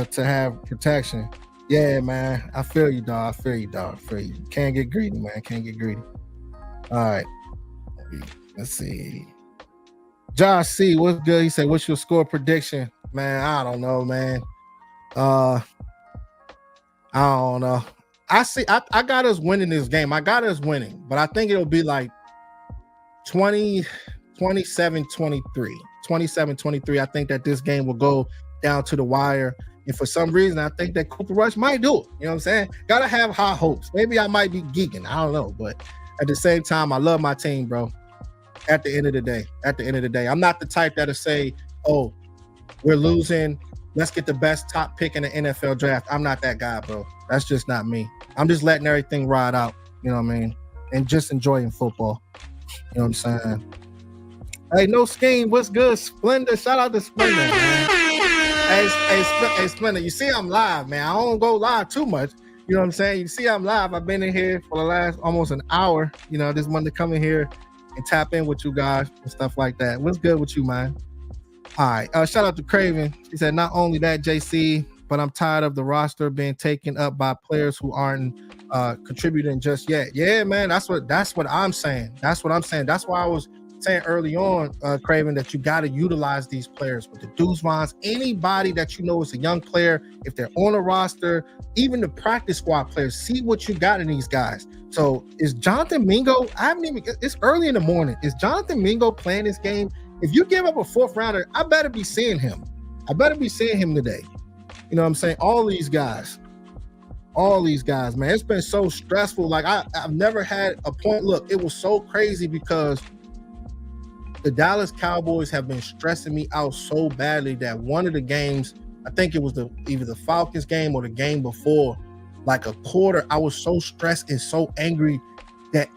to have protection. Yeah, man. I feel you, dog. I feel you. Can't get greedy, man. Can't get greedy. All right. Let's see. Josh C, what's good? He said, what's your score prediction? Man, I don't know, man. I don't know. I got us winning this game. I got us winning, but I think it'll be like 27-23. 27-23. I think that this game will go down to the wire. And for some reason, I think that Cooper Rush might do it. You know what I'm saying? Gotta have high hopes. Maybe I might be geeking. I don't know. But at the same time, I love my team, bro. At the end of the day, I'm not the type that'll say, oh, we're losing, let's get the best top pick in the NFL draft. I'm not that guy, bro. That's just not me. I'm just letting everything ride out. You know what I mean? And just enjoying football. You know what I'm saying? Hey, no scheme. What's good? Splendor. Shout out to Splendor, man. Hey, Splendor, you see I'm live, man. I don't go live too much. You know what I'm saying? You see I'm live. I've been in here for the last almost an hour. Just wanted to come in here and tap in with you guys and stuff like that. What's good with you, man? All right. Shout out to Craven. He said, not only that, JC, but I'm tired of the roster being taken up by players who aren't contributing just yet. Yeah, man. That's what I'm saying. That's why I was saying early on, Craven, that you got to utilize these players with the Deuce Vaughns, anybody that you know is a young player, if they're on a roster, even the practice squad players, see what you got in these guys. So is Jonathan Mingo, it's early in the morning. Is Jonathan Mingo playing this game? If you give up a fourth rounder, I better be seeing him. Today. You know what I'm saying? All these guys, man, it's been so stressful. Like I've never had a point. Look, it was so crazy because the Dallas Cowboys have been stressing me out so badly that one of the games, I think it was either the Falcons game or the game before, like a quarter, I was so stressed and so angry that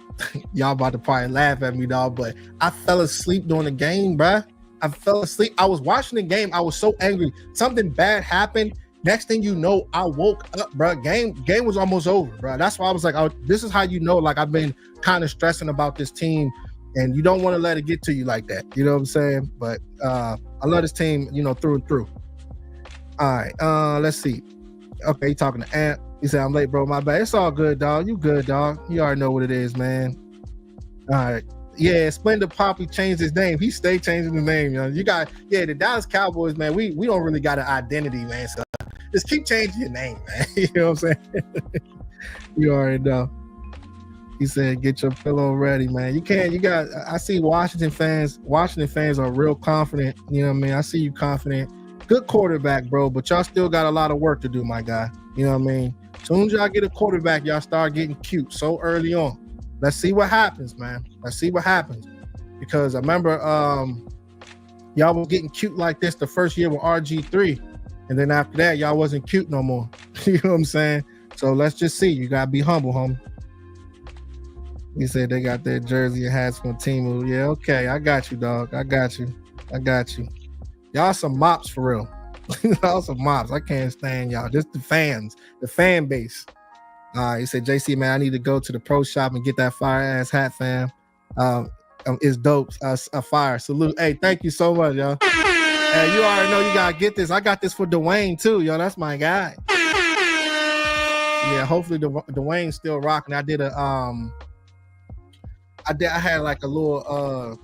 y'all about to probably laugh at me, dog, but I fell asleep during the game, bruh. I fell asleep. I was watching the game. I was so angry. Something bad happened. Next thing you know, I woke up, bro. Game was almost over, bro. That's why I was like, oh, this is how you know, like, I've been kind of stressing about this team, and you don't want to let it get to you like that. You know what I'm saying? But I love this team, you know, through and through. All right, let's see. Okay, he talking to Ant. He said, I'm late, bro. My bad. It's all good, dog. You good, dog. You already know what it is, man. All right. Yeah, Splendid Poppy changed his name. He stayed changing his name, yo. You got, the Dallas Cowboys, man. We don't really got an identity, man. So just keep changing your name, man. You know what I'm saying? You already know. He said, get your pillow ready, man. I see Washington fans are real confident. You know what I mean? I see you confident. Good quarterback, bro, but y'all still got a lot of work to do, my guy. You know what I mean? As soon as y'all get a quarterback, y'all start getting cute so early on. Let's see what happens, man. Let's see what happens. Because I remember y'all was getting cute like this the first year with RG3. And then after that, y'all wasn't cute no more. You know what I'm saying? So let's just see. You got to be humble, homie. He said they got their jersey and hats from Timu. Yeah, okay. I got you, dog. I got you. Y'all some mops for real. Y'all some mops. I can't stand y'all. Just the fans, the fan base. He said, JC, man, I need to go to the pro shop and get that fire ass hat, fam. It's dope. A fire. Salute. Hey, thank you so much, y'all. Hey, you already know you gotta get this. I got this for Dwayne too, yo. That's my guy. Yeah, hopefully Dwayne's still rocking. I did I had like a little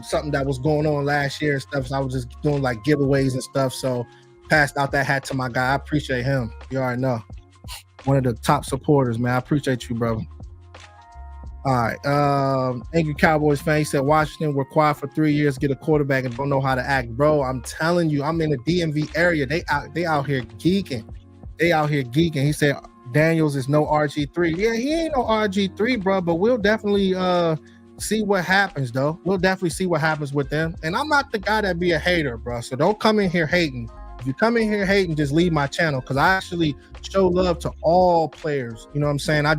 something that was going on last year and stuff. So I was just doing like giveaways and stuff. So passed out that hat to my guy. I appreciate him. You already know. One of the top supporters, man. I appreciate you, brother. All right. Angry Cowboys fan. He said Washington were quiet for 3 years, get a quarterback and don't know how to act. Bro, I'm telling you, I'm in the DMV area. They out here geeking. He said Daniels is no RG3. Yeah, he ain't no RG3, bro, but we'll definitely see what happens, though. We'll definitely see what happens with them. And I'm not the guy that be a hater, bro. So don't come in here hating. If you come in here hating, just leave my channel, because I actually show love to all players. You know what I'm saying? I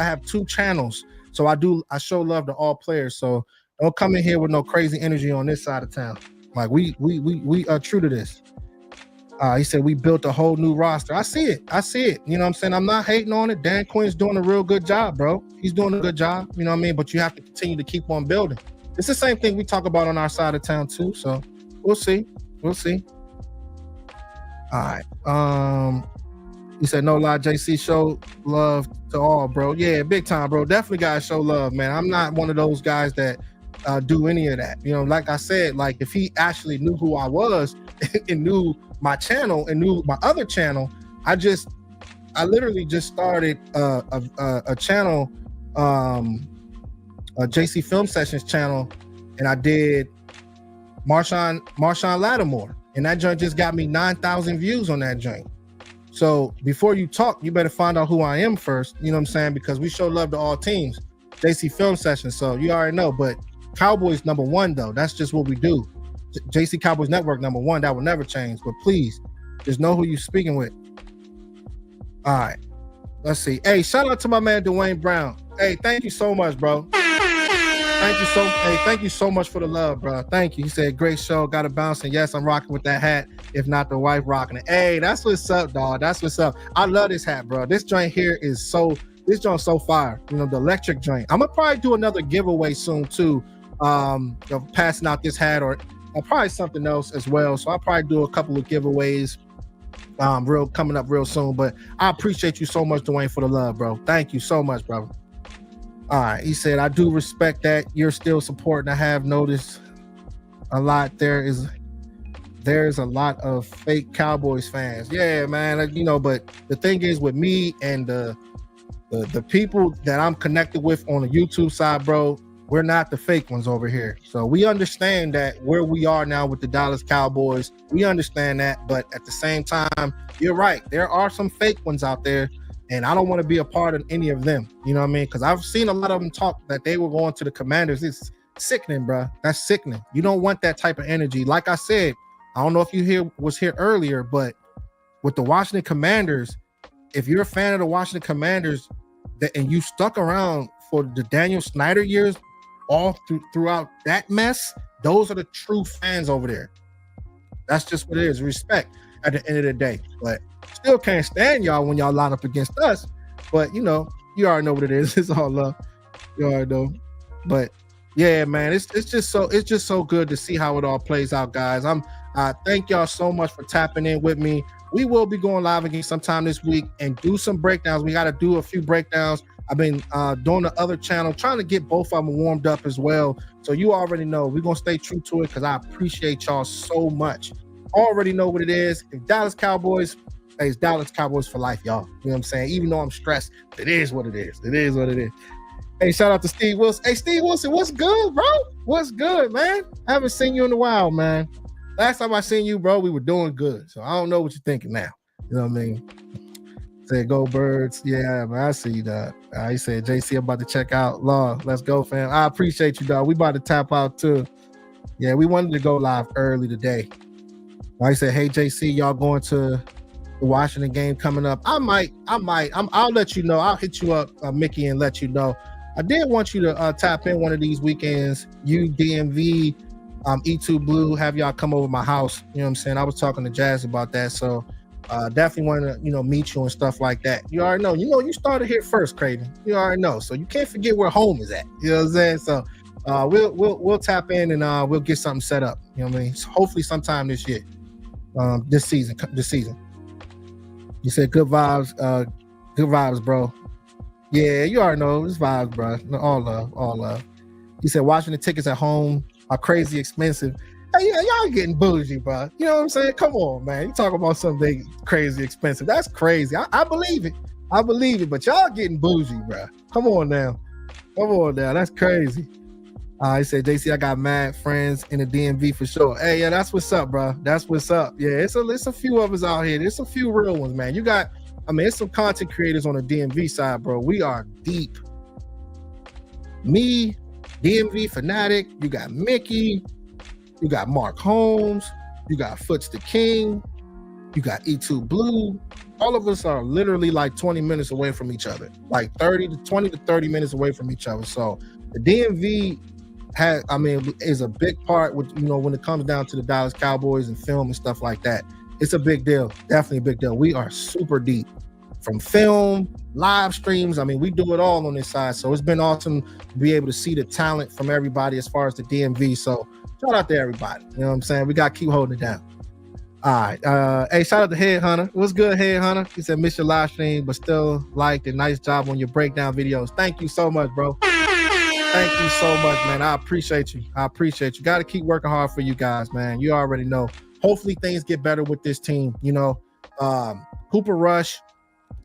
have 2 channels. So I show love to all players. So don't come in here with no crazy energy on this side of town. Like we are true to this. He said we built a whole new roster. I see it. You know what I'm saying? I'm not hating on it. Dan Quinn's doing a real good job, bro. He's doing a good job. You know what I mean? But you have to continue to keep on building. It's the same thing we talk about on our side of town too. So we'll see. All right. He said, no lie, JC, show love to all, bro. Yeah, big time, bro. Definitely gotta show love, man. I'm not one of those guys that do any of that. You know, like I said, like if he actually knew who I was and knew my channel and knew my other channel, I literally just started a channel, a JC Film Sessions channel, and I did Marshawn Lattimore. And that joint just got me 9,000 views on that joint. So before you talk, you better find out who I am first. You know what I'm saying? Because we show love to all teams. JC Film Sessions. So you already know. But Cowboys #1 though. That's just what we do. JC Cowboys Network #1. That will never change. But please, just know who you're speaking with. All right. Let's see. Hey, shout out to my man Dwayne Brown. Hey, thank you so much, bro. Thank you so much for the love, bro. Thank you. He said, great show, got it bouncing. Yes, I'm rocking with that hat. If not, the wife rocking it. Hey, that's what's up, dog. That's what's up. I love this hat, bro. This joint here is this joint's so fire. You know, the electric joint. I'm gonna probably do another giveaway soon too. Of passing out this hat or probably something else as well. So I'll probably do a couple of giveaways coming up real soon. But I appreciate you so much, Dwayne, for the love, bro. Thank you so much, brother. All right, he said, I do respect that you're still supporting. I have noticed a lot. There's a lot of fake Cowboys fans. Yeah, man, you know, but the thing is with me and the people that I'm connected with on the YouTube side, bro, we're not the fake ones over here. So we understand that where we are now with the Dallas Cowboys, we understand that. But at the same time, you're right. There are some fake ones out there. And I don't want to be a part of any of them. You know what I mean? Because I've seen a lot of them talk that they were going to the Commanders. It's sickening, bro. That's sickening. You don't want that type of energy. Like I said, I don't know if you was here earlier, but with the Washington Commanders, if you're a fan of the Washington Commanders and you stuck around for the Daniel Snyder years all throughout that mess, those are the true fans over there. That's just what it is. Respect at the end of the day. But still can't stand y'all when y'all line up against us. But you already know what it is. It's all love. You already know. But yeah, man, it's just so good to see how it all plays out, guys. I thank y'all so much for tapping in with me. We will be going live again sometime this week and do some breakdowns. We got to do a few breakdowns. I've been doing the other channel, trying to get both of them warmed up as well. So you already know we're going to stay true to it because I appreciate y'all so much. Already know what it is. If Dallas Cowboys, hey, it's Dallas Cowboys for life, y'all. You know what I'm saying? Even though I'm stressed, it is what it is. It is what it is. Hey, shout out to Steve Wilson. Hey, Steve Wilson, what's good, bro? What's good, man? I haven't seen you in a while, man. Last time I seen you, bro, we were doing good. So I don't know what you're thinking now. You know what I mean? Say go Birds. Yeah, man, I see you, dog. He said, JC, I'm about to check out. Law, let's go, fam. I appreciate you, dog. We about to tap out too. Yeah, we wanted to go live early today. I said, hey, JC, y'all going to the Washington game coming up? I'll let you know. I'll hit you up, Mickey, and let you know. I did want you to tap in one of these weekends. You, DMV, E2 Blue, have y'all come over my house. You know what I'm saying? I was talking to Jazz about that. So definitely want to, meet you and stuff like that. You already know. You started here first, Craven. You already know. So you can't forget where home is at. You know what I'm saying? So we'll tap in and we'll get something set up. You know what I mean? So hopefully sometime this year. This season. You said good vibes, bro. Yeah, you already know it's vibes, bro. All love. You said watching the tickets at home are crazy expensive. Hey, yeah, y'all getting bougie, bro. You know what I'm saying? Come on, man. You talk about something crazy expensive. That's crazy. I believe it. But y'all getting bougie, bro. Come on now. That's crazy. He said, JC, I got mad friends in the DMV for sure. Hey, yeah, that's what's up, bro. That's what's up. Yeah, it's a few of us out here. There's a few real ones, man. It's some content creators on the DMV side, bro. We are deep. Me, DMV Fanatic, you got Mickey, you got Mark Holmes, you got Foots the King, you got E2 Blue. All of us are literally like 20 minutes away from each other, like 20 to 30 minutes away from each other. So the DMV is a big part with, when it comes down to the Dallas Cowboys and film and stuff like that. It's a big deal. Definitely a big deal. We are super deep from film, live streams. We do it all on this side. So it's been awesome to be able to see the talent from everybody as far as the DMV. So shout out to everybody. You know what I'm saying? We got to keep holding it down. All right. Hey, shout out to Headhunter. What's good, Headhunter? He said, miss your live stream, but still liked it. Nice job on your breakdown videos. Thank you so much, bro. Thank you so much, man. I appreciate you. Got to keep working hard for you guys, man. You already know. Hopefully things get better with this team. Cooper Rush.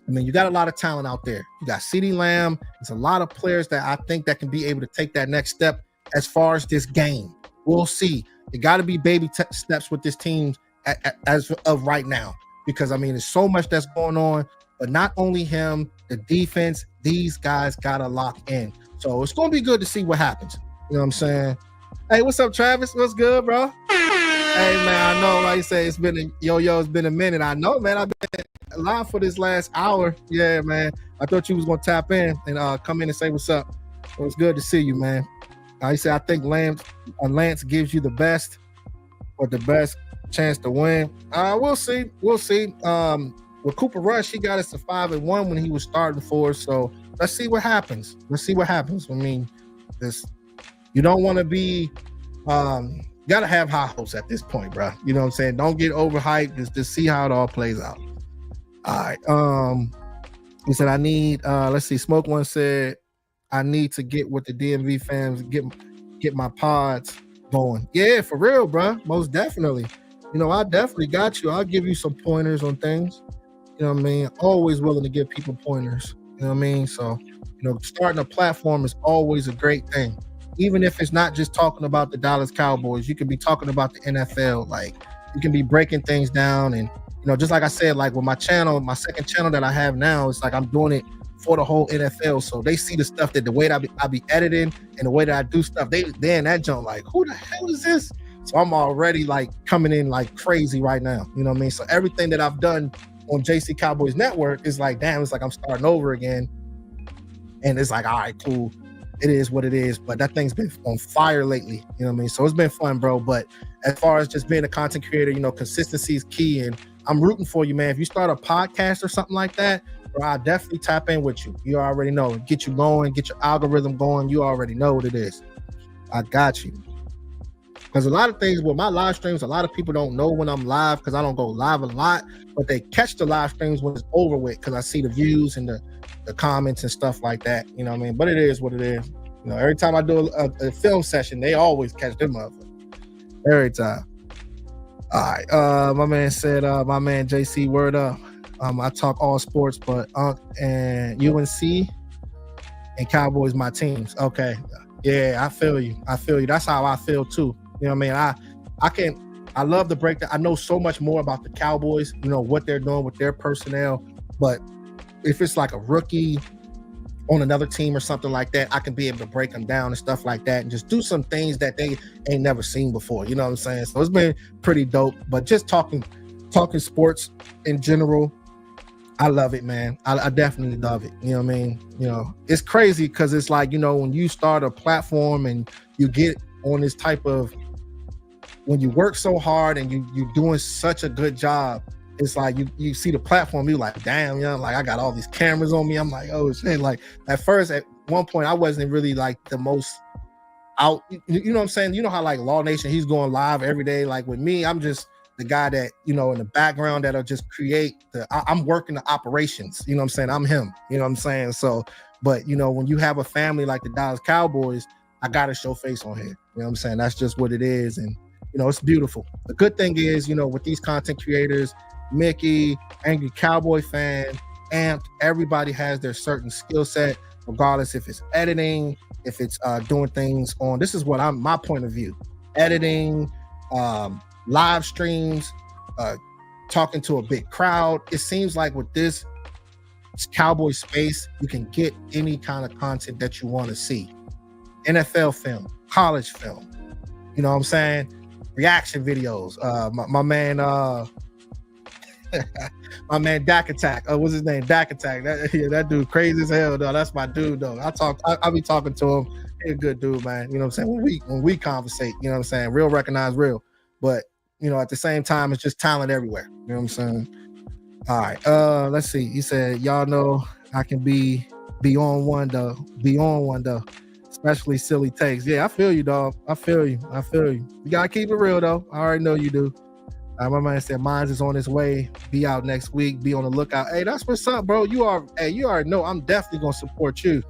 You got a lot of talent out there. You got CeeDee Lamb. There's a lot of players that I think that can be able to take that next step as far as this game. We'll see. It got to be baby steps with this team as of right now, because there's so much that's going on. But not only him, the defense, these guys got to lock in. So it's going to be good to see what happens. You know what I'm saying? Hey, what's up, Travis? What's good, bro? Hey, man, I know, like you say, it's been a minute. I know, man. I've been live for this last hour. Yeah, man. I thought you was going to tap in and come in and say what's up. It was good to see you, man. He said, I think Lance gives you the best chance to win. We'll see. With Cooper Rush, he got us to 5-1 when he was starting for us. So let's see what happens. You don't want to be gotta have high hopes at this point, bro. You know what I'm saying? Don't get overhyped. Just see how it all plays out. All right. He said, I need let's see, Smoke One said, I need to get with the DMV fans, get my pods going. Yeah, for real, bro. Most definitely. I definitely got you. I'll give you some pointers on things. You know what I mean? Always willing to give people pointers. You know what I mean? So, starting a platform is always a great thing. Even if it's not just talking about the Dallas Cowboys, you can be talking about the NFL. Like, you can be breaking things down. And, just like I said, like with my channel, my second channel that I have now, it's like I'm doing it for the whole NFL. So they see the stuff that the way that I be editing and the way that I do stuff, they in that jump like, who the hell is this? So I'm already like coming in like crazy right now. You know what I mean? So everything that I've done on JC Cowboys Network is like, damn, it's like I'm starting over again. And it's like, all right, cool. It is what it is. But that thing's been on fire lately. You know what I mean? So it's been fun, bro. But as far as just being a content creator, you know, consistency is key. And I'm rooting for you, man. If you start a podcast or something like that, bro, I'll definitely tap in with you. You already know. Get you going, get your algorithm going. You already know what it is. I got you. Because a lot of things with my live streams, a lot of people don't know when I'm live because I don't go live a lot, but they catch the live streams when it's over with because I see the views and the comments and stuff like that. You know what I mean? But it is what it is. You know, every time I do a film session, they always catch them motherfuckers. Every time. All right. My man said, my man JC, word up. I talk all sports, but and UNC and Cowboys my teams. Okay. Yeah, I feel you. That's how I feel too. You know what I mean? I love the breakdown. I know so much more about the Cowboys, you know, what they're doing with their personnel. But if it's like a rookie on another team or something like that, I can be able to break them down and stuff like that and just do some things that they ain't never seen before. You know what I'm saying? So it's been pretty dope. But just talking sports in general, I love it, man. I definitely love it. You know what I mean? You know, it's crazy because it's like, you know, when you start a platform and you get on this type of, when you work so hard and you're doing such a good job, it's like you see the platform, you're like, damn, you know, like I got all these cameras on me. I'm like, oh shit. Like at first, at one point, I wasn't really like the most out, you know what I'm saying? You know how like Law Nation, he's going live every day. Like with me, I'm just the guy that, you know, in the background that'll just create I'm working the operations. You know what I'm saying? I'm him. You know what I'm saying? So, but you know, when you have a family like the Dallas Cowboys, I got to show face on here. You know what I'm saying? That's just what it is. And, you know, it's beautiful. The good thing is, you know, with these content creators, Mickey, Angry Cowboy Fan, Amped, everybody has their certain skill set, regardless if it's editing, if it's doing things on, this is what my point of view, editing, live streams, talking to a big crowd. It seems like with this Cowboy space, you can get any kind of content that you want to see. NFL film, college film, you know what I'm saying? Reaction videos. My man, my man Dak Attack. What's his name? Dak Attack. That dude crazy as hell, though. That's my dude, though. I be talking to him. He's a good dude, man. You know what I'm saying? When we conversate, you know what I'm saying? Real recognize real. But, you know, at the same time, it's just talent everywhere. You know what I'm saying? All right. Let's see. He said, y'all know I can be on one though. Especially silly takes. Yeah, I feel you, dog. I feel you. You gotta keep it real, though. I already know you do. My man said mine is on its way. Be out next week. Be on the lookout. Hey, that's what's up, bro. You already know I'm definitely gonna support you.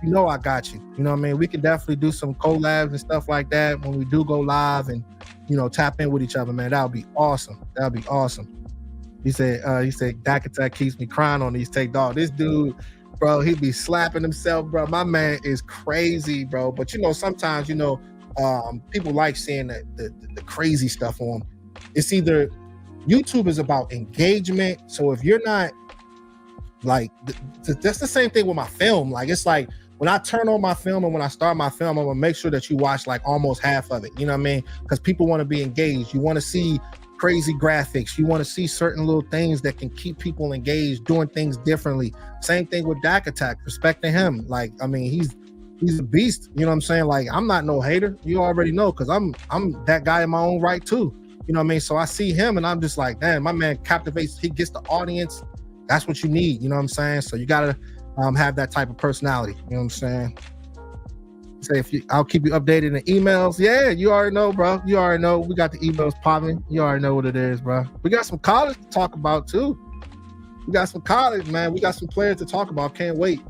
You know I got you. You know what I mean? We can definitely do some collabs and stuff like that when we do go live and, you know, tap in with each other, man. That would be awesome. He said Dak Attack keeps me crying on these take, dog. This dude, bro, he be slapping himself, bro. My man is crazy, bro. But you know, sometimes, you know, people like seeing the crazy stuff on. It's either YouTube is about engagement. So if you're not like, that's the same thing with my film. Like, it's like when I turn on my film and when I start my film, I'm gonna make sure that you watch like almost half of it. You know what I mean? Because people want to be engaged. You want to see crazy graphics. You want to see certain little things that can keep people engaged, doing things differently. Same thing with Dak Attack, respecting him. Like, I mean, he's a beast. You know what I'm saying? Like, I'm not no hater. You already know, because I'm that guy in my own right too. You know what I mean? So I see him and I'm just like, damn, my man captivates. He gets the audience. That's what you need. You know what I'm saying? So you gotta have that type of personality. You know what I'm saying? Say I'll keep you updated in the emails. Yeah, you already know, bro. You already know. We got the emails popping. You already know what it is, bro. We got some college to talk about too. We got some college, man. We got some players to talk about. Can't wait.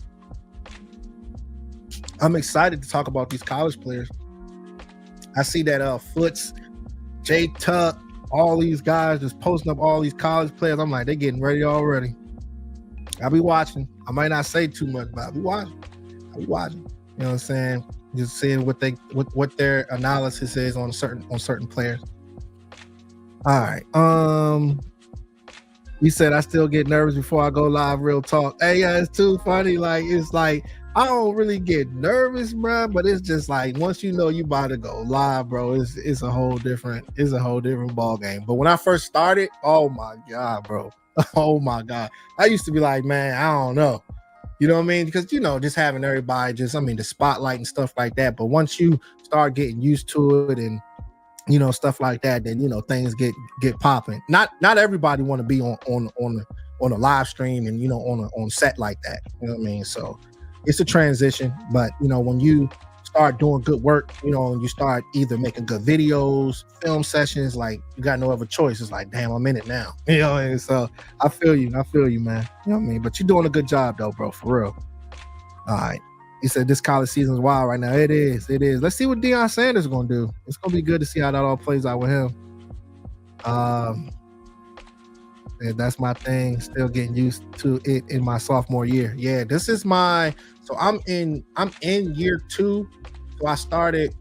I'm excited to talk about these college players. I see that Foots, Jay Tuck, all these guys just posting up all these college players. I'm like, they getting ready already. I'll be watching. I might not say too much, but I'll be watching. You know what I'm saying? Just seeing what their analysis is on certain players. All right. He said, I still get nervous before I go live. Real talk. Hey, yeah, it's too funny. Like, it's like, I don't really get nervous, bro, but it's just like, once you know you about to go live, bro, it's a whole different ball game. But when I first started, oh my God, bro. Oh my God. I used to be like, man, I don't know. You know what I mean? Because, just having everybody the spotlight and stuff like that. But once you start getting used to it and, stuff like that, then, things get popping. Not everybody want to be on a live stream and, on set like that. You know what I mean? So it's a transition. But, when you start doing good work, and you start either making good videos, film sessions, like you got no other choice. It's like, damn, I'm in it now. And so I feel you, man. You know what I mean? But you're doing a good job though, bro, for real. All right. He said this college season is wild right now. It is. Let's see what Deion Sanders is gonna do. It's gonna be good to see how that all plays out with him. And that's my thing. Still getting used to it in my sophomore year. Yeah, this is so I'm in year 2. So I started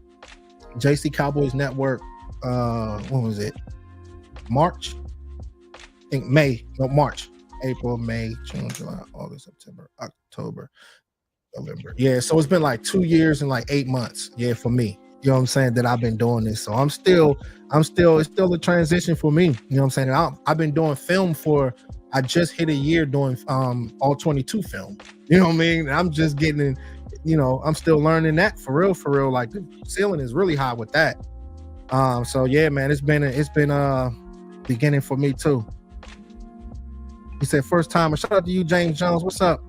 JC Cowboys Network. When was it? March? I think March. April, May, June, July, August, September, October, November. Yeah, so it's been like 2 years and like 8 months. Yeah, for me. You know what I'm saying? That I've been doing this. So it's still a transition for me. You know what I'm saying? I've been doing film I just hit a year doing all 22 film. You know what I mean? I'm just getting I'm still learning that for real. Like the ceiling is really high with that. So yeah, man, it's been a beginning for me too. He said, first time. Shout out to you, James Jones. What's up?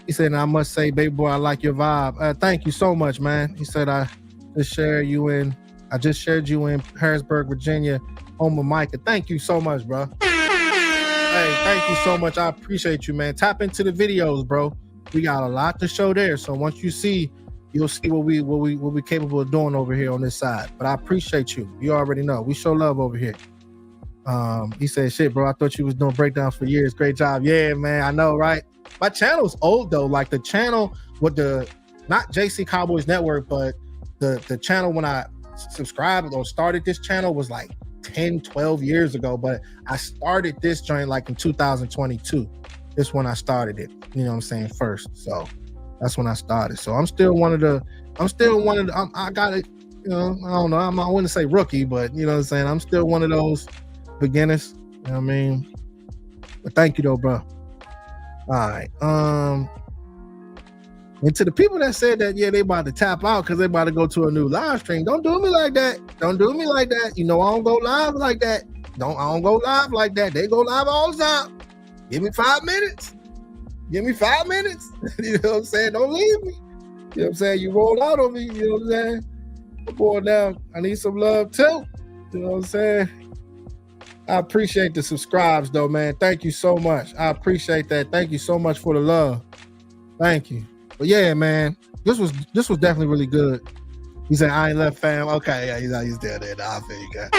He said, I must say, baby boy, I like your vibe. Thank you so much, man. He said, I just shared you in Harrisburg, Virginia, home of Micah. Thank you so much, bro. Hey, thank you so much. I appreciate you, man. Tap into the videos, bro. We got a lot to show there. So once you'll see what we capable of doing over here on this side. But I appreciate you. You already know. We show love over here. He said, shit, bro, I thought you was doing breakdowns for years. Great job. Yeah, man, I know, right? My channel's old though. Like the channel with not JC Cowboys Network, but the channel when I subscribed or started this channel was like 10, 12 years ago. But I started this joint like in 2022. This when I started it. You know what I'm saying? First. So that's when I started. So I got it, I don't know. I wouldn't say rookie, but you know what I'm saying? I'm still one of those beginners. You know what I mean? But thank you though, bro. All right. And to the people that said that, yeah, they about to tap out because they about to go to a new live stream. Don't do me like that. Don't do me like that. I don't go live like that. I don't go live like that. They go live all the time. Give me 5 minutes. You know what I'm saying? Don't leave me. You know what I'm saying? You roll out on me. You know what I'm saying? Boy, now I need some love too. You know what I'm saying? I appreciate the subscribes though, man. Thank you so much. I appreciate that. Thank you so much for the love. Thank you. But yeah, man, this was definitely really good. He said, I ain't left, fam. Okay, yeah, he's still there. I feel you, guys.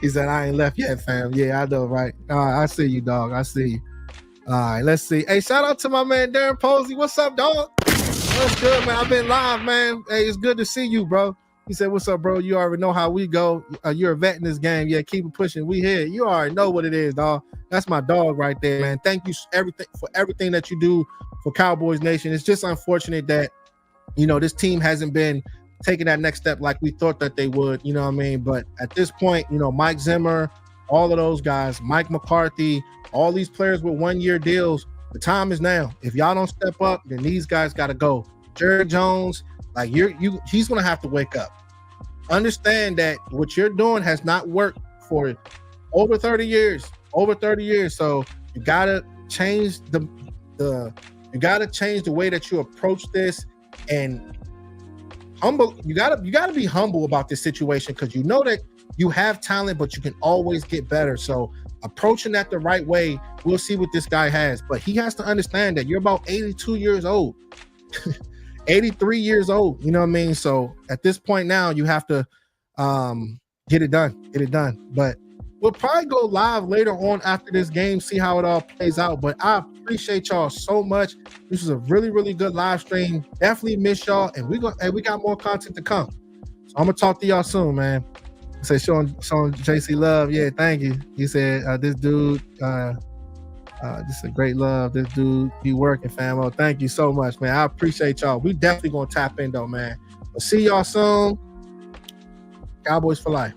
He said, I ain't left yet, fam. Yeah, I know, right? All right, I see you, dog. I see you. All right, let's see. Hey, shout out to my man, Darren Posey. What's up, dog? What's good, man? I've been live, man. Hey, it's good to see you, bro. He said, what's up, bro? You already know how we go. You're a vet in this game. Yeah, keep it pushing. We here. You already know what it is, dog. That's my dog right there, man. Thank you for everything that you do for Cowboys Nation. It's just unfortunate that, this team hasn't been taking that next step like we thought that they would, you know what I mean? But at this point, Mike Zimmer, all of those guys, Mike McCarthy, all these players with 1-year deals, the time is now. If y'all don't step up, then these guys got to go. Jerry Jones, like he's going to have to wake up. Understand that what you're doing has not worked for over 30 years. So you got to change the way that you approach this and humble. You gotta be humble about this situation because you know that you have talent, but you can always get better. So approaching that the right way, we'll see what this guy has. But he has to understand that you're about 82 years old, 83 years old. You know what I mean? So at this point now, you have to get it done. But we'll probably go live later on after this game, see how it all plays out. But I appreciate y'all so much. This is a really, really good live stream. Definitely miss y'all, and we got more content to come. So I'm gonna talk to y'all soon, man. Say showing JC love. Yeah, thank you. He said this dude, this is a great love. This dude be working, famo. Thank you so much, man. I appreciate y'all. We definitely gonna tap in though, man. We'll see y'all soon. Cowboys for life.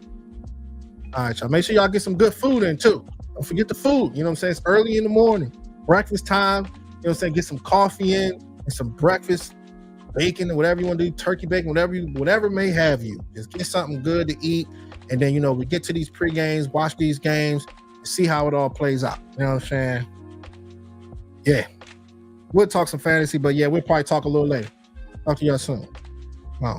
All right, y'all. Make sure y'all get some good food in too. Don't forget the food. You know what I'm saying? It's early in the morning, breakfast time. You know what I'm saying? Get some coffee in and some breakfast, bacon, or whatever you want to do, turkey bacon, whatever may have you. Just get something good to eat. And then, we get to these pre-games, watch these games, see how it all plays out. You know what I'm saying? Yeah. We'll talk some fantasy, but yeah, we'll probably talk a little later. Talk to y'all soon.